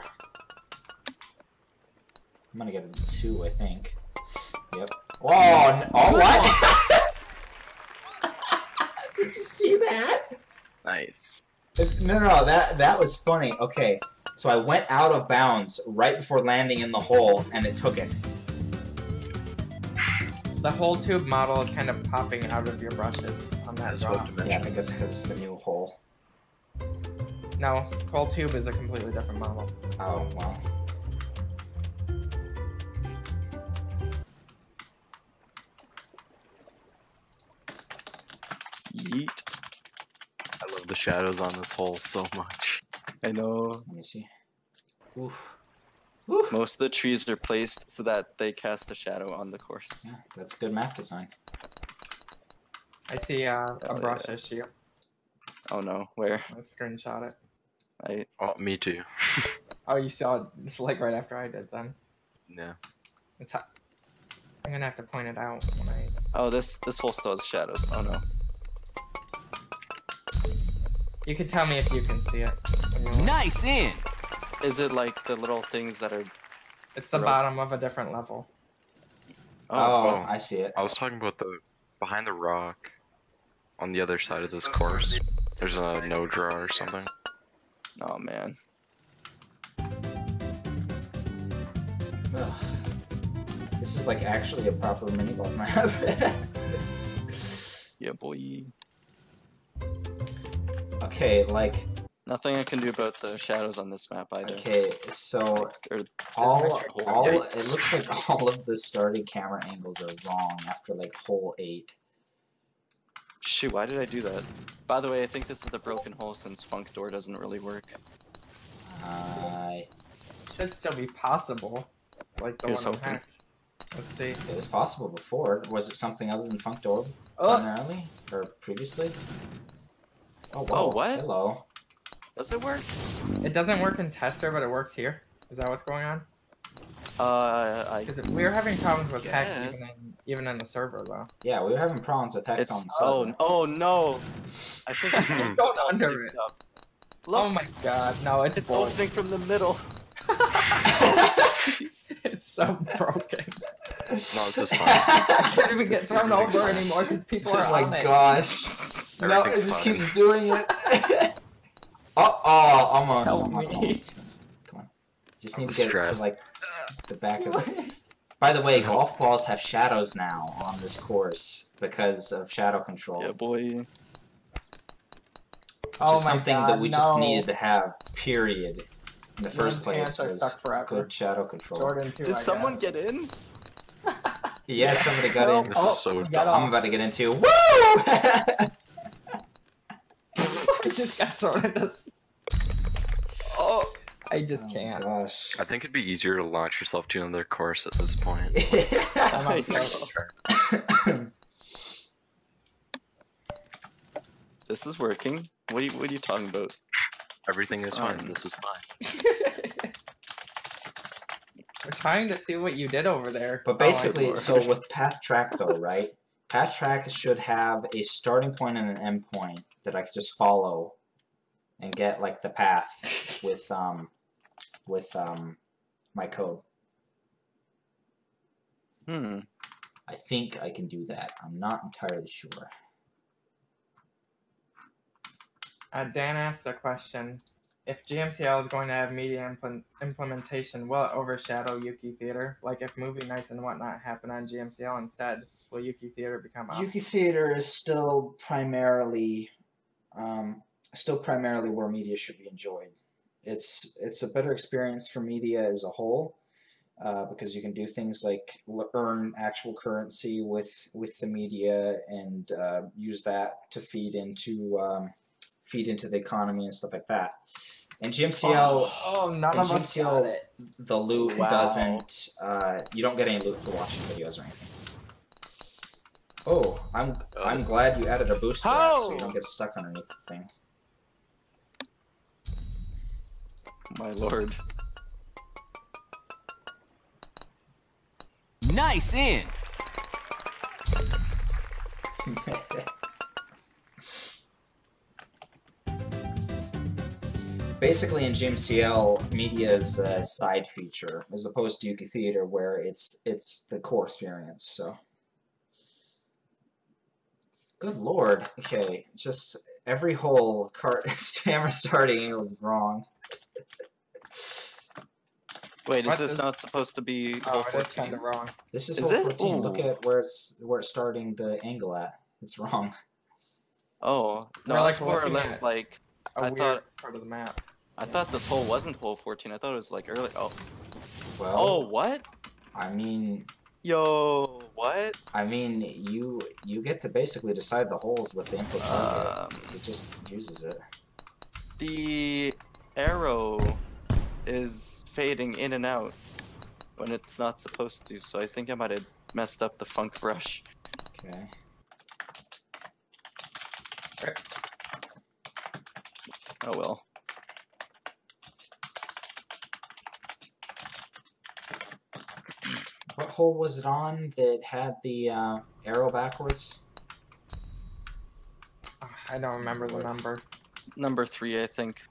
I'm gonna get a 2, I think. Yep. Oh, oh what? Did you see that? Nice. No, that was funny. Okay, so I went out of bounds right before landing in the hole, and it took it. The whole tube model is kind of popping out of your brushes on that That's draw. what to Yeah, I mention. think that's because it's the new hole. No, whole tube is a completely different model. Oh, well. Yeet. I love the shadows on this hole so much. I know. Let me see. Oof. Oof. Most of the trees are placed so that they cast a shadow on the course. Yeah, that's good map design. I see a Oh, brush yeah. issue. Oh no, where? I screenshot it. Oh, me too. Oh, you saw it like right after I did then. Yeah. I'm gonna have to point it out when I. Oh, this hole still has shadows. Oh no. You can tell me if you can see it. Nice in. Is it like the little things that are? It's the Rope. bottom of a different level. Oh, I see it. I was talking about the behind the rock on the other side of this course. There's a no draw or something. Oh man. Ugh. This is like actually a proper mini golf map. Yeah, boy. Okay, like, Nothing I can do about the shadows on this map either. okay, so Or it looks like all of the starting camera angles are wrong after like hole 8. shoot, why did I do that? By the way, I think this is the broken hole since Funk Door doesn't really work. Should still be possible. Like the Here's one hoping. I hacked. Let's see. It was possible before. Was it something other than Funk Door Oh. primarily or previously? Oh, whoa. Oh, what? Hello. Does it work? It doesn't work in tester, but it works here. Is that what's going on? Because we were having problems with tech Yes. even in the server though. Yeah, we were having problems with text on It's the server. oh no! I think it's Going under it. Look, Oh my god, no, it's it's broken. opening from the middle. It's so broken. No, this is fine. I can't even get thrown over anymore because people are Oh on my it. gosh. No, it Everything's just fine. keeps doing it. Almost. Help Almost. me. Come on. Just need to get Strap. to like the back of it. By the way, golf balls have shadows now on this course because of shadow control. Yeah, boy. Which Oh is my something God, that we just no. needed to have, period. In the first Them place pants are was stuck forever. good shadow control. Jordan too, Did I someone guess. get in? Yeah, somebody got in. This Oh, is so we got dumb. I'm off. about to get into woo! I just got thrown into. Oh, I just can't. Gosh. I think it'd be easier to launch yourself to another course at this point. I'm on server. This is working. What are you talking about? Everything is fine. Fine. This is fine. We're trying to see what you did over there. But Oh, basically, Lord. so with Path Track though, right? Path Track should have a starting point and an end point that I could just follow and get like the path with my code. I think I can do that. I'm not entirely sure. Dan asked a question. If GMCL is going to have media implementation, will it overshadow Yuki Theater? Like if movie nights and whatnot happen on GMCL instead, will Yuki Theater become optional? Yuki Theater is still primarily where media should be enjoyed. It's a better experience for media as a whole because you can do things like earn actual currency with the media and use that to feed into the economy and stuff like that. And GMCL, none of us got it. the loot Wow. doesn't. You don't get any loot for watching videos or anything. Oh, I'm glad you added a boost to that so you don't get stuck underneath the thing. My lord. Nice in. Basically, in GMCL, media is a side feature as opposed to Yuki Theater, where it's the core experience. So, good lord. Okay, just every whole camera starting angle is wrong. Wait, What is this is- not supposed to be hole Oh, it is kind 14? of wrong. This is Is hole it? 14. Look Ooh. at where it's starting the angle at. It's wrong. Oh, no, We're, like, it's more or looking less at like A I weird thought part of the map. this hole wasn't hole 14. I thought it was like early. Oh, Well, what? I mean, Yo, what? you get to basically decide the holes with the input target. 'Cause it just uses it. The arrow is fading in and out when it's not supposed to, so I think I might have messed up the funk brush. Okay. Oh well. What hole was it on that had the arrow backwards? I don't remember the number. Number 3, I think.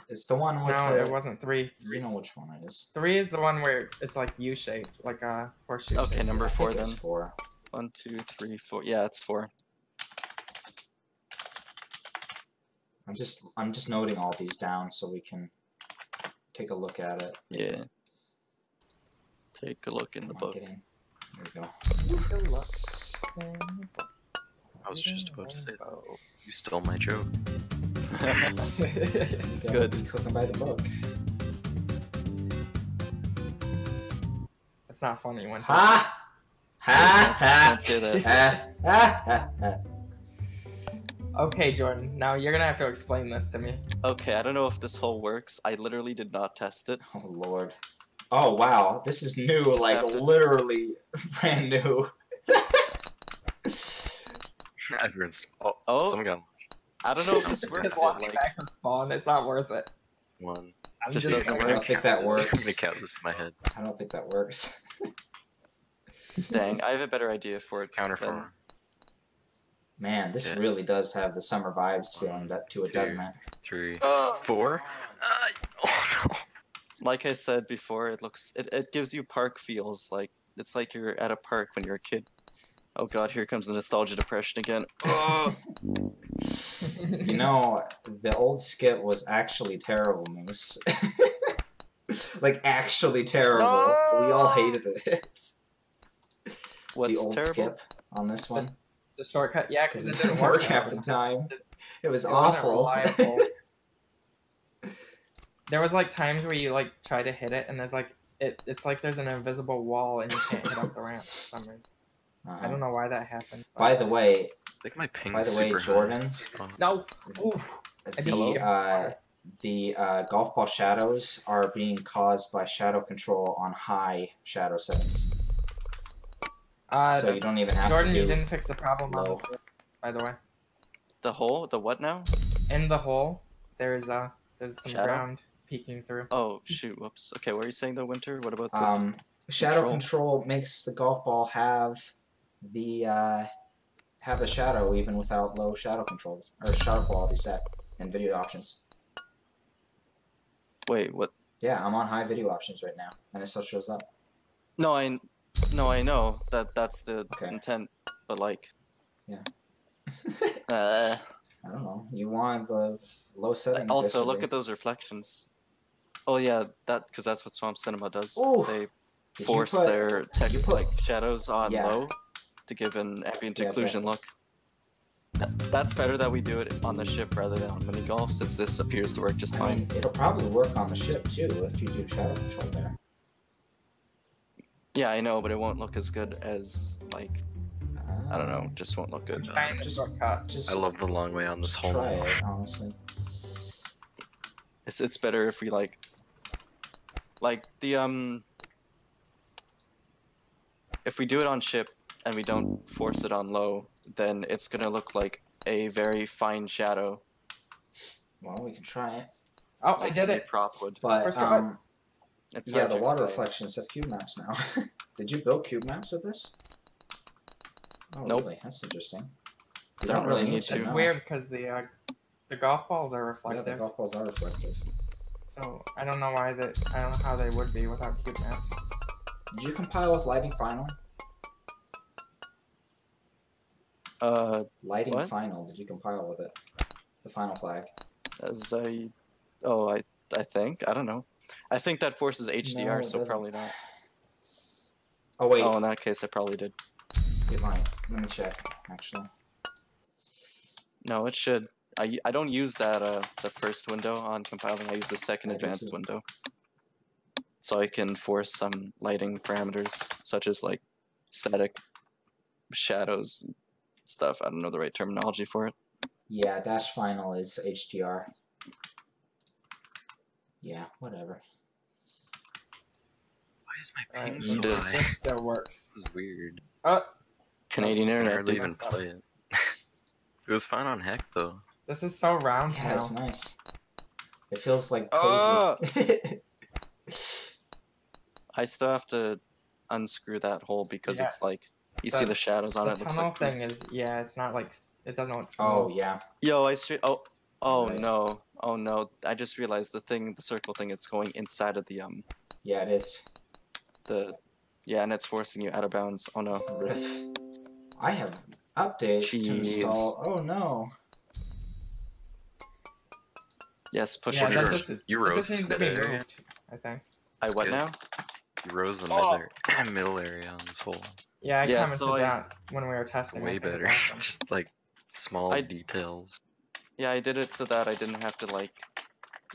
It's the one with No, the... it wasn't 3. You know which one it is. 3 is the one where it's like U-shaped, like a horseshoe. Okay, shape. number I 4 think then. it's 4. 1, 2, 3, 4. Yeah, it's 4. I'm just noting all these down so we can take a look at it. Yeah. Take a look in the book. Get in. There we go. I was just about to say that. You stole my joke. Good. Be cooking by the book. It's not funny when. Ha! Ha! Ha! Can't say that. Ha! Ha! Ha! Ha! Okay, Jordan. Now you're gonna have to explain this to me. Okay, I don't know if this hole works. I literally did not test it. Oh lord. Oh wow, this is new, like Have to- literally brand new. Everyone's. Oh. Someone got I don't know if this Just works. walk Like, back to spawn. It's not worth it. one. I'm Just just doesn't I work. don't think that I'm works. gonna count this in my head. I don't think that works. dang, I have a better idea for it. Counter than- farm. Man, this Yeah. really does have the summer vibes feeling to it, Two. doesn't it? 3, 4. Oh no. Like I said before, it gives you park feels. Like it's like you're at a park when you're a kid. Oh god, here comes the nostalgia depression again. Oh. You know, the old skip was actually terrible, Moose. Like, actually terrible. No! We all hated it. What's the old terrible? skip on this one. The shortcut, yeah, Because because it didn't work half the time. It was awful. Reliable. There was like times where you like try to hit it, and there's like it's like there's an invisible wall, and you can't hit up the ramp for some reason. I don't know why that happened. but- By the way, I think my ping By is the way, super Jordan. high. Oh, No. Oof. I just skipped water. the golf ball shadows are being caused by shadow control on high shadow settings. So you don't even have Jordan, to you do... didn't fix the problem on low. the ship, by the way. The hole? The what now? In the hole, there's some Shadow? ground peeking through. Oh shoot! Whoops. Okay, what are you saying though, Winter? What about the Shadow Control. control makes the golf ball have the shadow even without low shadow controls or shadow quality set in video options. Wait, what? Yeah, I'm on high video options right now, and it still shows up. No, I know that's the Okay. intent, but like, Yeah. uh, I don't know. You want the low settings. also look yesterday. at those reflections. Oh yeah, because that's what Swamp Cinema does. Ooh. They you force put- their did you put- like shadows on Yeah. low to give an ambient Yeah, occlusion look. That's better that we do it on the ship rather than on mini golf, since this appears to work just I fine. mean, it'll probably work on the ship too if you do shadow control there. Yeah, I know, but it won't look as good as like I don't know, Um, just won't look good. Trying to just- shortcut. Just I love the long way on this just whole. try it, honestly. It's better if we like the if we do it on ship and we don't force it on low, then it's gonna look like a very fine shadow. Well, we can try it. Oh, I like did any it. Prop would. But First of all- It's yeah, hard the to water explain. reflections have cube maps now. Did you build cube maps of this? Oh, Nope. really? That's interesting. You Don't don't really really need need to. to. It's know. weird because the golf balls are Yeah, the reflective, golf balls are reflective. so I don't know why that. I don't know how they would be without cube maps. Did you compile with lighting final? Lighting What? final. Did you compile with it? The final flag. As I think, I don't know. I think that forces HDR, No, it so doesn't. probably not. Oh wait, Oh, in that case, I probably did. it might. Let me check. Actually, No, it should. I don't use that the first window on compiling. I use the second I do advanced too. window, so I can force some lighting parameters such as like static shadows and stuff. I don't know the right terminology for it. yeah. Dash final is HDR. Yeah, whatever. Why is my Alright, ping so so this- high? This still works. This is weird. Oh, Canadian I can internet. hardly dude. even play it. It was fine on Heck though. this is so round Yeah, now. it's nice. It feels like cozy. I still have to unscrew that hole because Yeah. it's like you see the shadows on The it. Looks tunnel like thing is, yeah, it's not like, it doesn't look smooth. Oh, yeah. Yo, oh Right. no, oh no! I just realized the circle thing. It's going inside of the Yeah, it is. yeah, and it's forcing you out of bounds. Oh no! Riff. I have updates to install. Oh no. Yes, push Yeah, it. that Yours- just, it you just rose needs to mid be area. moved, I think. I what Skip. now? You rose the middle area on this hole. Yeah, I Yeah, commented so that when we were It's testing. way I think better. it's awesome. Just like small I- details. Yeah, I did it so that I didn't have to like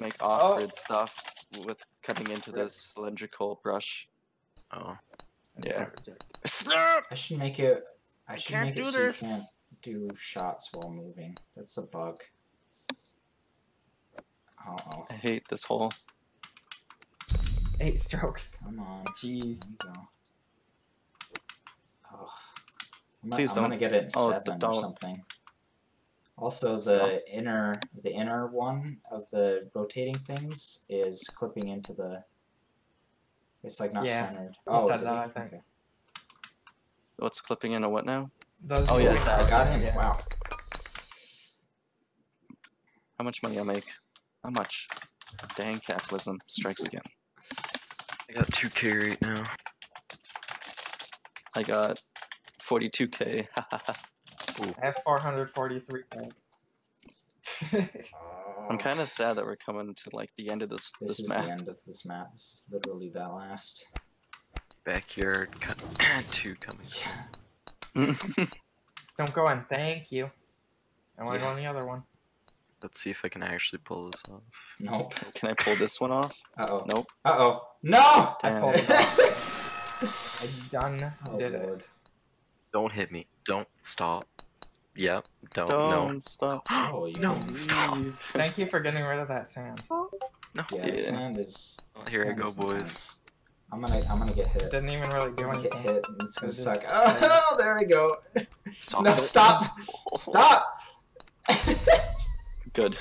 make Oh. off-grid stuff with cutting into Rip. this cylindrical brush. Oh, Yeah. I should make it. I should can't make it do so this. you can't do shots while moving. That's a bug. Oh, I hate this hole. 8 strokes. come on. Jeez. There you go. Oh. Please I'm don't. gonna get it in Oh, 7 or don't. something. Also, Stop. the inner one of the rotating things is clipping into the. It's like not Yeah, centered. he Oh, said did that, he? I think. Okay. What's clipping in a what now? Those Oh, yeah, moving I got him. Yeah. Wow. How much money I make? How much? Dang, capitalism strikes again. I got 2K right now. I got 42K. I have 443. I'm kind of sad that we're coming to like the end of this This is map. the end of this map. This is literally that last. Backyard cut 2 coming soon. Don't go in. Thank you. I want to Yeah. go on the other one. Let's see if I can actually pull this off. Nope. Can I pull this one off? Uh-oh. Nope. Uh-oh. No! I Damn. pulled it off. I done Oh, did Lord. it. Don't hit me. Don't stop. Yep. Don't. Don't stop. Oh, you No. can- Stop. Thank you for getting rid of that sand. No. Yeah, Yeah. sand is. Well, here I sand go, is boys. intense. I'm gonna get hit. Didn't even really do I'm gonna get anything. hit, and it's gonna It just- suck. Oh, there we go. Stop. No, it. stop! Stop! Good.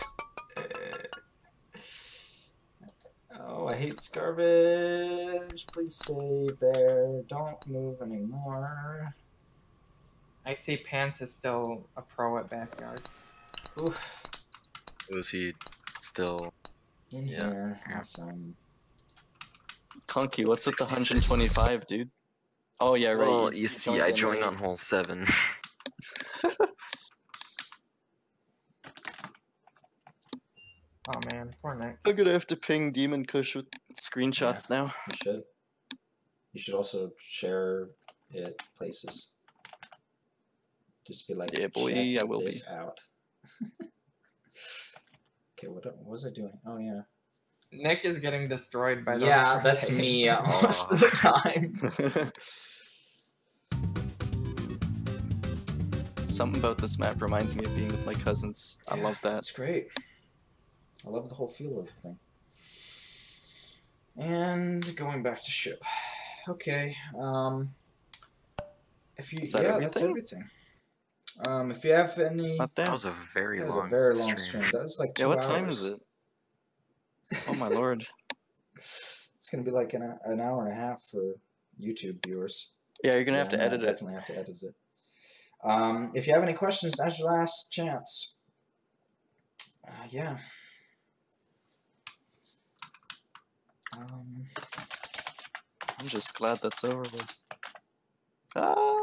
Oh, I hate this garbage. Please stay there. Don't move anymore. I see Pants is still a pro at backyard. Oof. Was he still? In Yeah. here. Awesome. Clunky, what's with the 66. 125, dude? Oh yeah, right. Well, you see, I in joined late. on hole 7. Oh man, poor Nick. I'm gonna have to ping Demon Kush with screenshots now. You should. You should also share it places. Just be like, Yeah, boy, check I will be. this out. Okay, what was I doing? Oh yeah. Nick is getting destroyed by those. Yeah, that's rotating me things. most of the time. Something about this map reminds me of being with my cousins. I love that. That's great. I love the whole feel of the thing. And going back to ship. Okay. If you Is that that's everything? everything. If you have any, Not That that. was a very that was long a very long stream. stream. That was like 2 Yeah, what hours. time is it? Oh my lord. It's gonna be like an hour and a half for YouTube viewers. Yeah, you're gonna have I'm to edit it. Definitely have to edit it. If you have any questions, now's your last chance. Yeah. I'm just glad that's over with. Ah.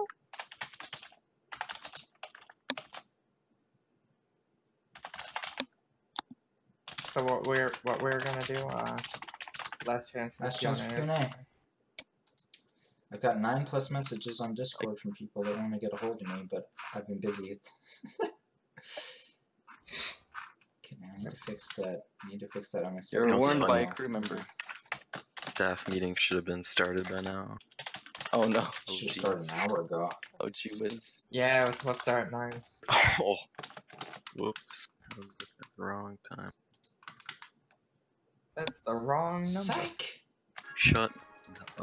So what we're gonna do? Last chance. For Last chance for Q&A. Q&A. I've got 9+ messages on Discord from people that want to get a hold of me, but I've been busy. Okay, I need to fix that. You're know what's warned by funny? a crew member. Staff meeting should have been started by now. Oh no. Should have started an hour ago. Oh gee whiz. Yeah, it was supposed to start at 9. Oh, whoops! I was looking at the wrong time. That's the wrong number. Psych! Shut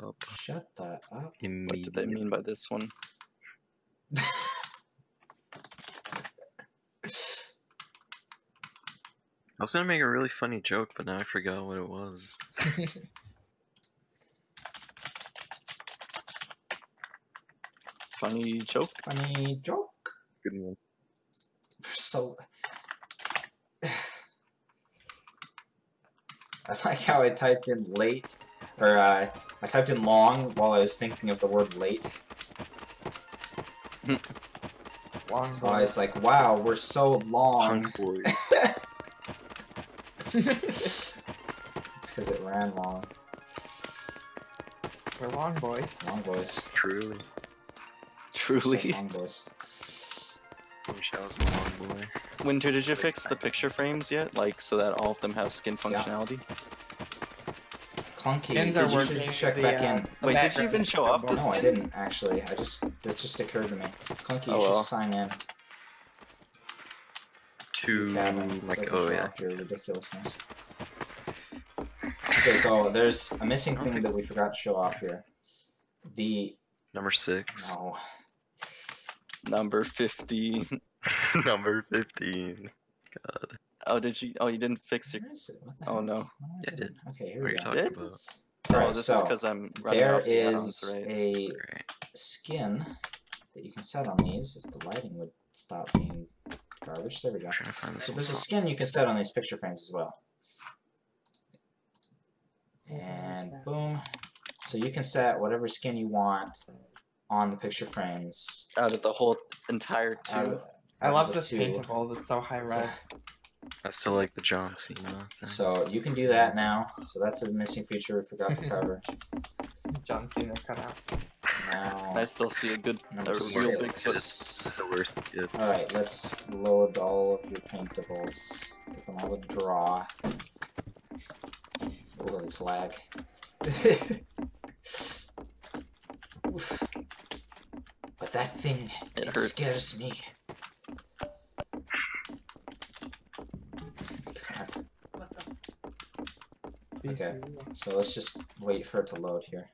up Shut that up. What immediately. did they mean by this one? I was gonna make a really funny joke, but now I forgot what it was. Funny joke. Funny joke. Good one. So I like how I typed in late, or I typed in long while I was thinking of the word late. Long So I was like, wow, we're so long. Punk boys. It's because it ran long. We're long boys. Long boys. Truly. Truly. Long boys. Wish I was a long boy. Winter, did you fix the picture frames yet? Like, so that all of them have skin functionality? Clunky, Skins did are you working. check The, back in? the Wait, did you background even is show still off the going. No, I didn't actually. That just occurred to me. Clunky, you Oh, should well. sign in. To Cabin, so I like, can oh show yeah. off your ridiculousness. Okay, so there's a missing I don't thing think- that we forgot to show off here. The Number 6. no. Number 50. Number 15. God. Oh, did you? Oh, you didn't fix your. Where is it? What the Oh heck? no. What am I Yeah, I doing? did. Okay, here What are we you go. talking Did? about? Oh, Alright, this so is because I'm running there off the add-ons, is right? a Right. skin that you can set on these if the lighting would stop being garbage. There we go. I'm trying to find this So one. there's a skin you can set on these picture frames as well. And boom. So you can set whatever skin you want on the picture frames. Out of the whole entire two. I out love of the this two. paintable. It's so high res. I still like the John Cena thing. So you can do that now. So that's a missing feature we forgot to cover. John Cena cut out. Now, I still see a good, number a real six. big foot. The worst kids. Alright, let's load all of your paintables. Get them all to draw. Oh, this lag. Oof. But that thing, It it hurts. scares me. God. Okay. So let's just wait for it to load here.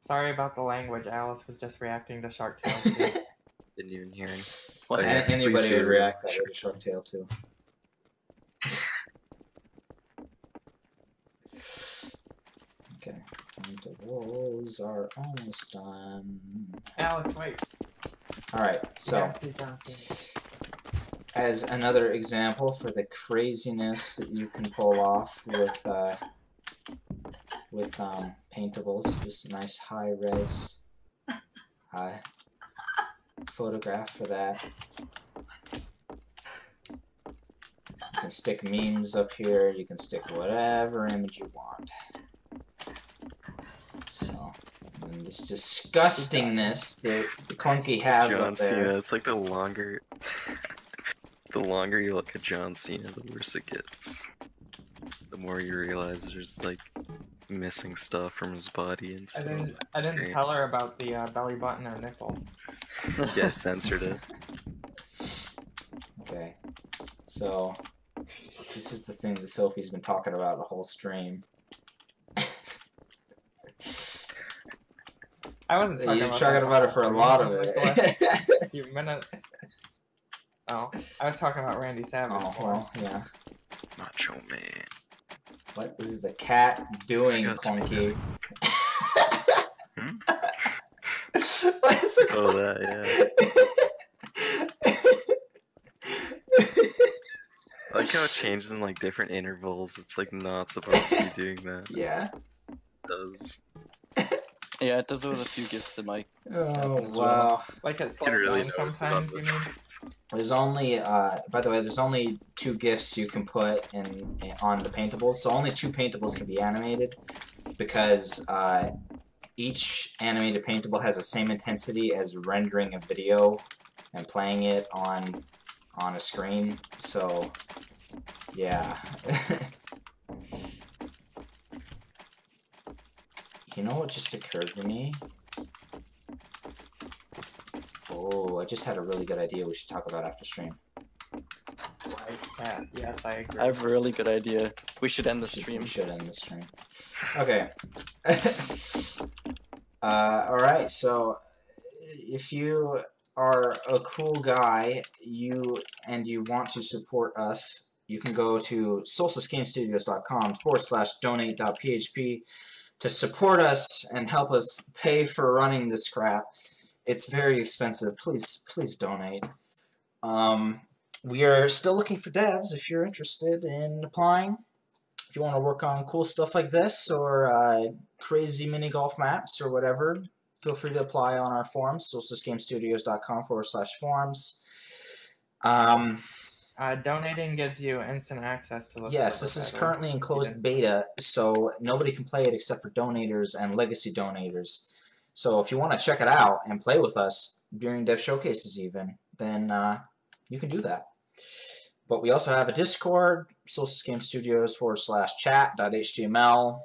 Sorry about the language. Alice was just reacting to Shark Tale. Didn't even hear him. What? Oh, yeah. Anybody Please would be react real. that way to Shark Tale too. Okay, paintables are almost done. Alice, wait. Alright, so Yeah, see John Cena. as another example for the craziness that you can pull off with paintables, this nice high-res photograph for that. You can stick memes up here, you can stick whatever image you want. So, and this disgustingness that the Clunky has John up there. Cena, it's like the longer you look at John Cena, the worse it gets. The more you realize there's like missing stuff from his body and I stuff. didn't It's great. tell her about the belly button or nipple. Yeah, censored it. Okay, so this is the thing that Sophie's been talking about the whole stream. I wasn't talking You're about talking that about it for a lot of like the last it. few minutes. Oh, I was talking about Randy Savage. Oh, well, yeah. Macho Man. What is the cat doing, I forgot to Clunky? Hmm? What is the Oh, that, I like how it changes in like different intervals. It's like not supposed to be doing that. Yeah. It does. Yeah, it does it with a few gifts in my. Oh, as wow. well. Like it You slows can really down notice it on sometimes, this you mean? one. There's only, by the way, there's only 2 GIFs you can put on the paintables, so only 2 paintables can be animated, because each animated paintable has the same intensity as rendering a video and playing it on a screen, so, yeah. You know what just occurred to me? Oh, I just had a really good idea we should talk about after stream. Like that. Yes, I agree. I have a really good idea. We should end the stream. We should end the stream. Okay. Alright, so if you are a cool guy and you want to support us you can go to solsticegamestudios.com/donate.php to support us and help us pay for running this crap. It's very expensive. Please donate. We are still looking for devs if you're interested in applying. If you want to work on cool stuff like this or crazy mini golf maps or whatever, feel free to apply on our forums, solsticegamestudios.com/forums. Donating gives you instant access to the Yes, server this is better. currently in closed beta, so nobody can play it except for donators and legacy donators. So if you want to check it out and play with us during dev showcases even, then you can do that. But we also have a Discord, solsticegamestudios/chat.html.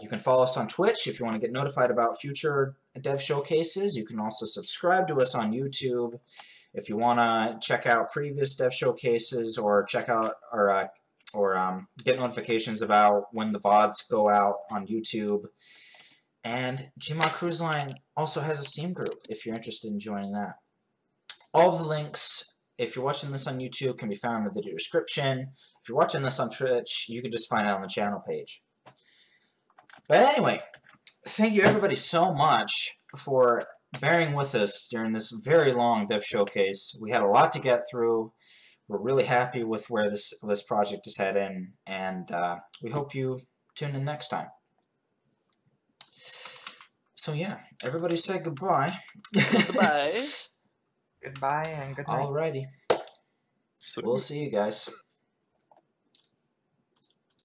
You can follow us on Twitch if you want to get notified about future dev showcases. You can also subscribe to us on YouTube if you want to check out previous dev showcases or check out or get notifications about when the VODs go out on YouTube. And GMod Cruise Line also has a Steam group if you're interested in joining that. All of the links, if you're watching this on YouTube, can be found in the video description. If you're watching this on Twitch, you can just find it on the channel page. But anyway, thank you everybody so much for bearing with us during this very long dev showcase. We had a lot to get through. We're really happy with where this project is heading, and we hope you tune in next time. So yeah, everybody say goodbye. Goodbye. Goodbye and good night. Alrighty. So We'll see you guys.